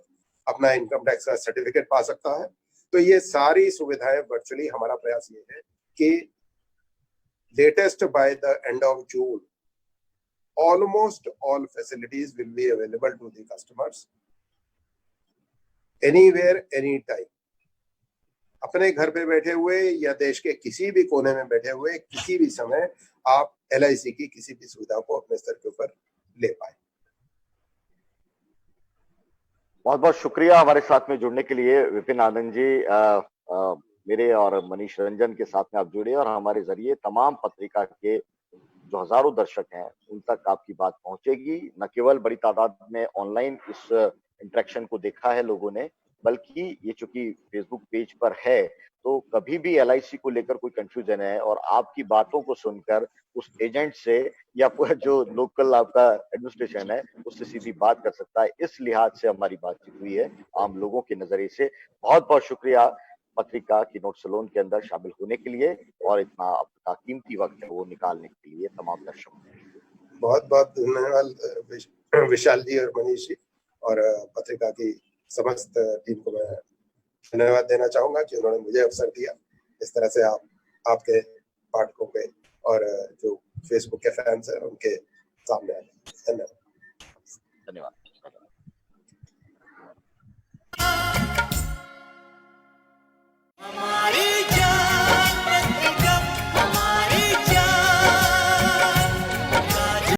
अपना इनकम टैक्स का सर्टिफिकेट पा सकता है। तो ये सारी सुविधाएं वर्चुअली, हमारा प्रयास ये है कि latest by the end of June almost all facilities will be available to the customers anywhere anytime। अपने घर पे बैठे हुए या देश के किसी भी कोने में बैठे हुए किसी भी समय आप LIC की किसी भी सुविधा को अपने स्तर के ऊपर ले पाए। बहुत बहुत शुक्रिया हमारे साथ में जुड़ने के लिए विपिन आनंद जी। मेरे और मनीष रंजन के साथ में आप जुड़े और हमारे जरिए तमाम पत्रिका के जो हजारों दर्शक हैं उन तक आपकी बात पहुंचेगी। न केवल बड़ी तादाद में ऑनलाइन इस इंटरेक्शन को देखा है लोगों ने, बल्कि ये चूंकि फेसबुक पेज पर है तो कभी भी LIC को लेकर कोई कंफ्यूजन है और आपकी बातों को सुनकर उस एजेंट से या जो लोकल आपका एडमिनिस्ट्रेशन है उससे सीधी बात कर सकता है। इस लिहाज से हमारी बातचीत हुई है आम लोगों के नजरिए से। बहुत बहुत शुक्रिया पत्रिका कीनोट सलोन के अंदर शामिल होने के लिए और इतना आपका कीमती वक्त है वो निकालने के लिए तमाम दर्शकों को बहुत बहुत धन्यवाद विशाल जी और मनीष जी, और पत्रिका की समस्त टीम को मैं धन्यवाद देना चाहूंगा कि उन्होंने मुझे अवसर दिया इस तरह से आपके पाठकों के और जो फेसबुक के फैंस हैं उनके सामने आने। धन्यवाद।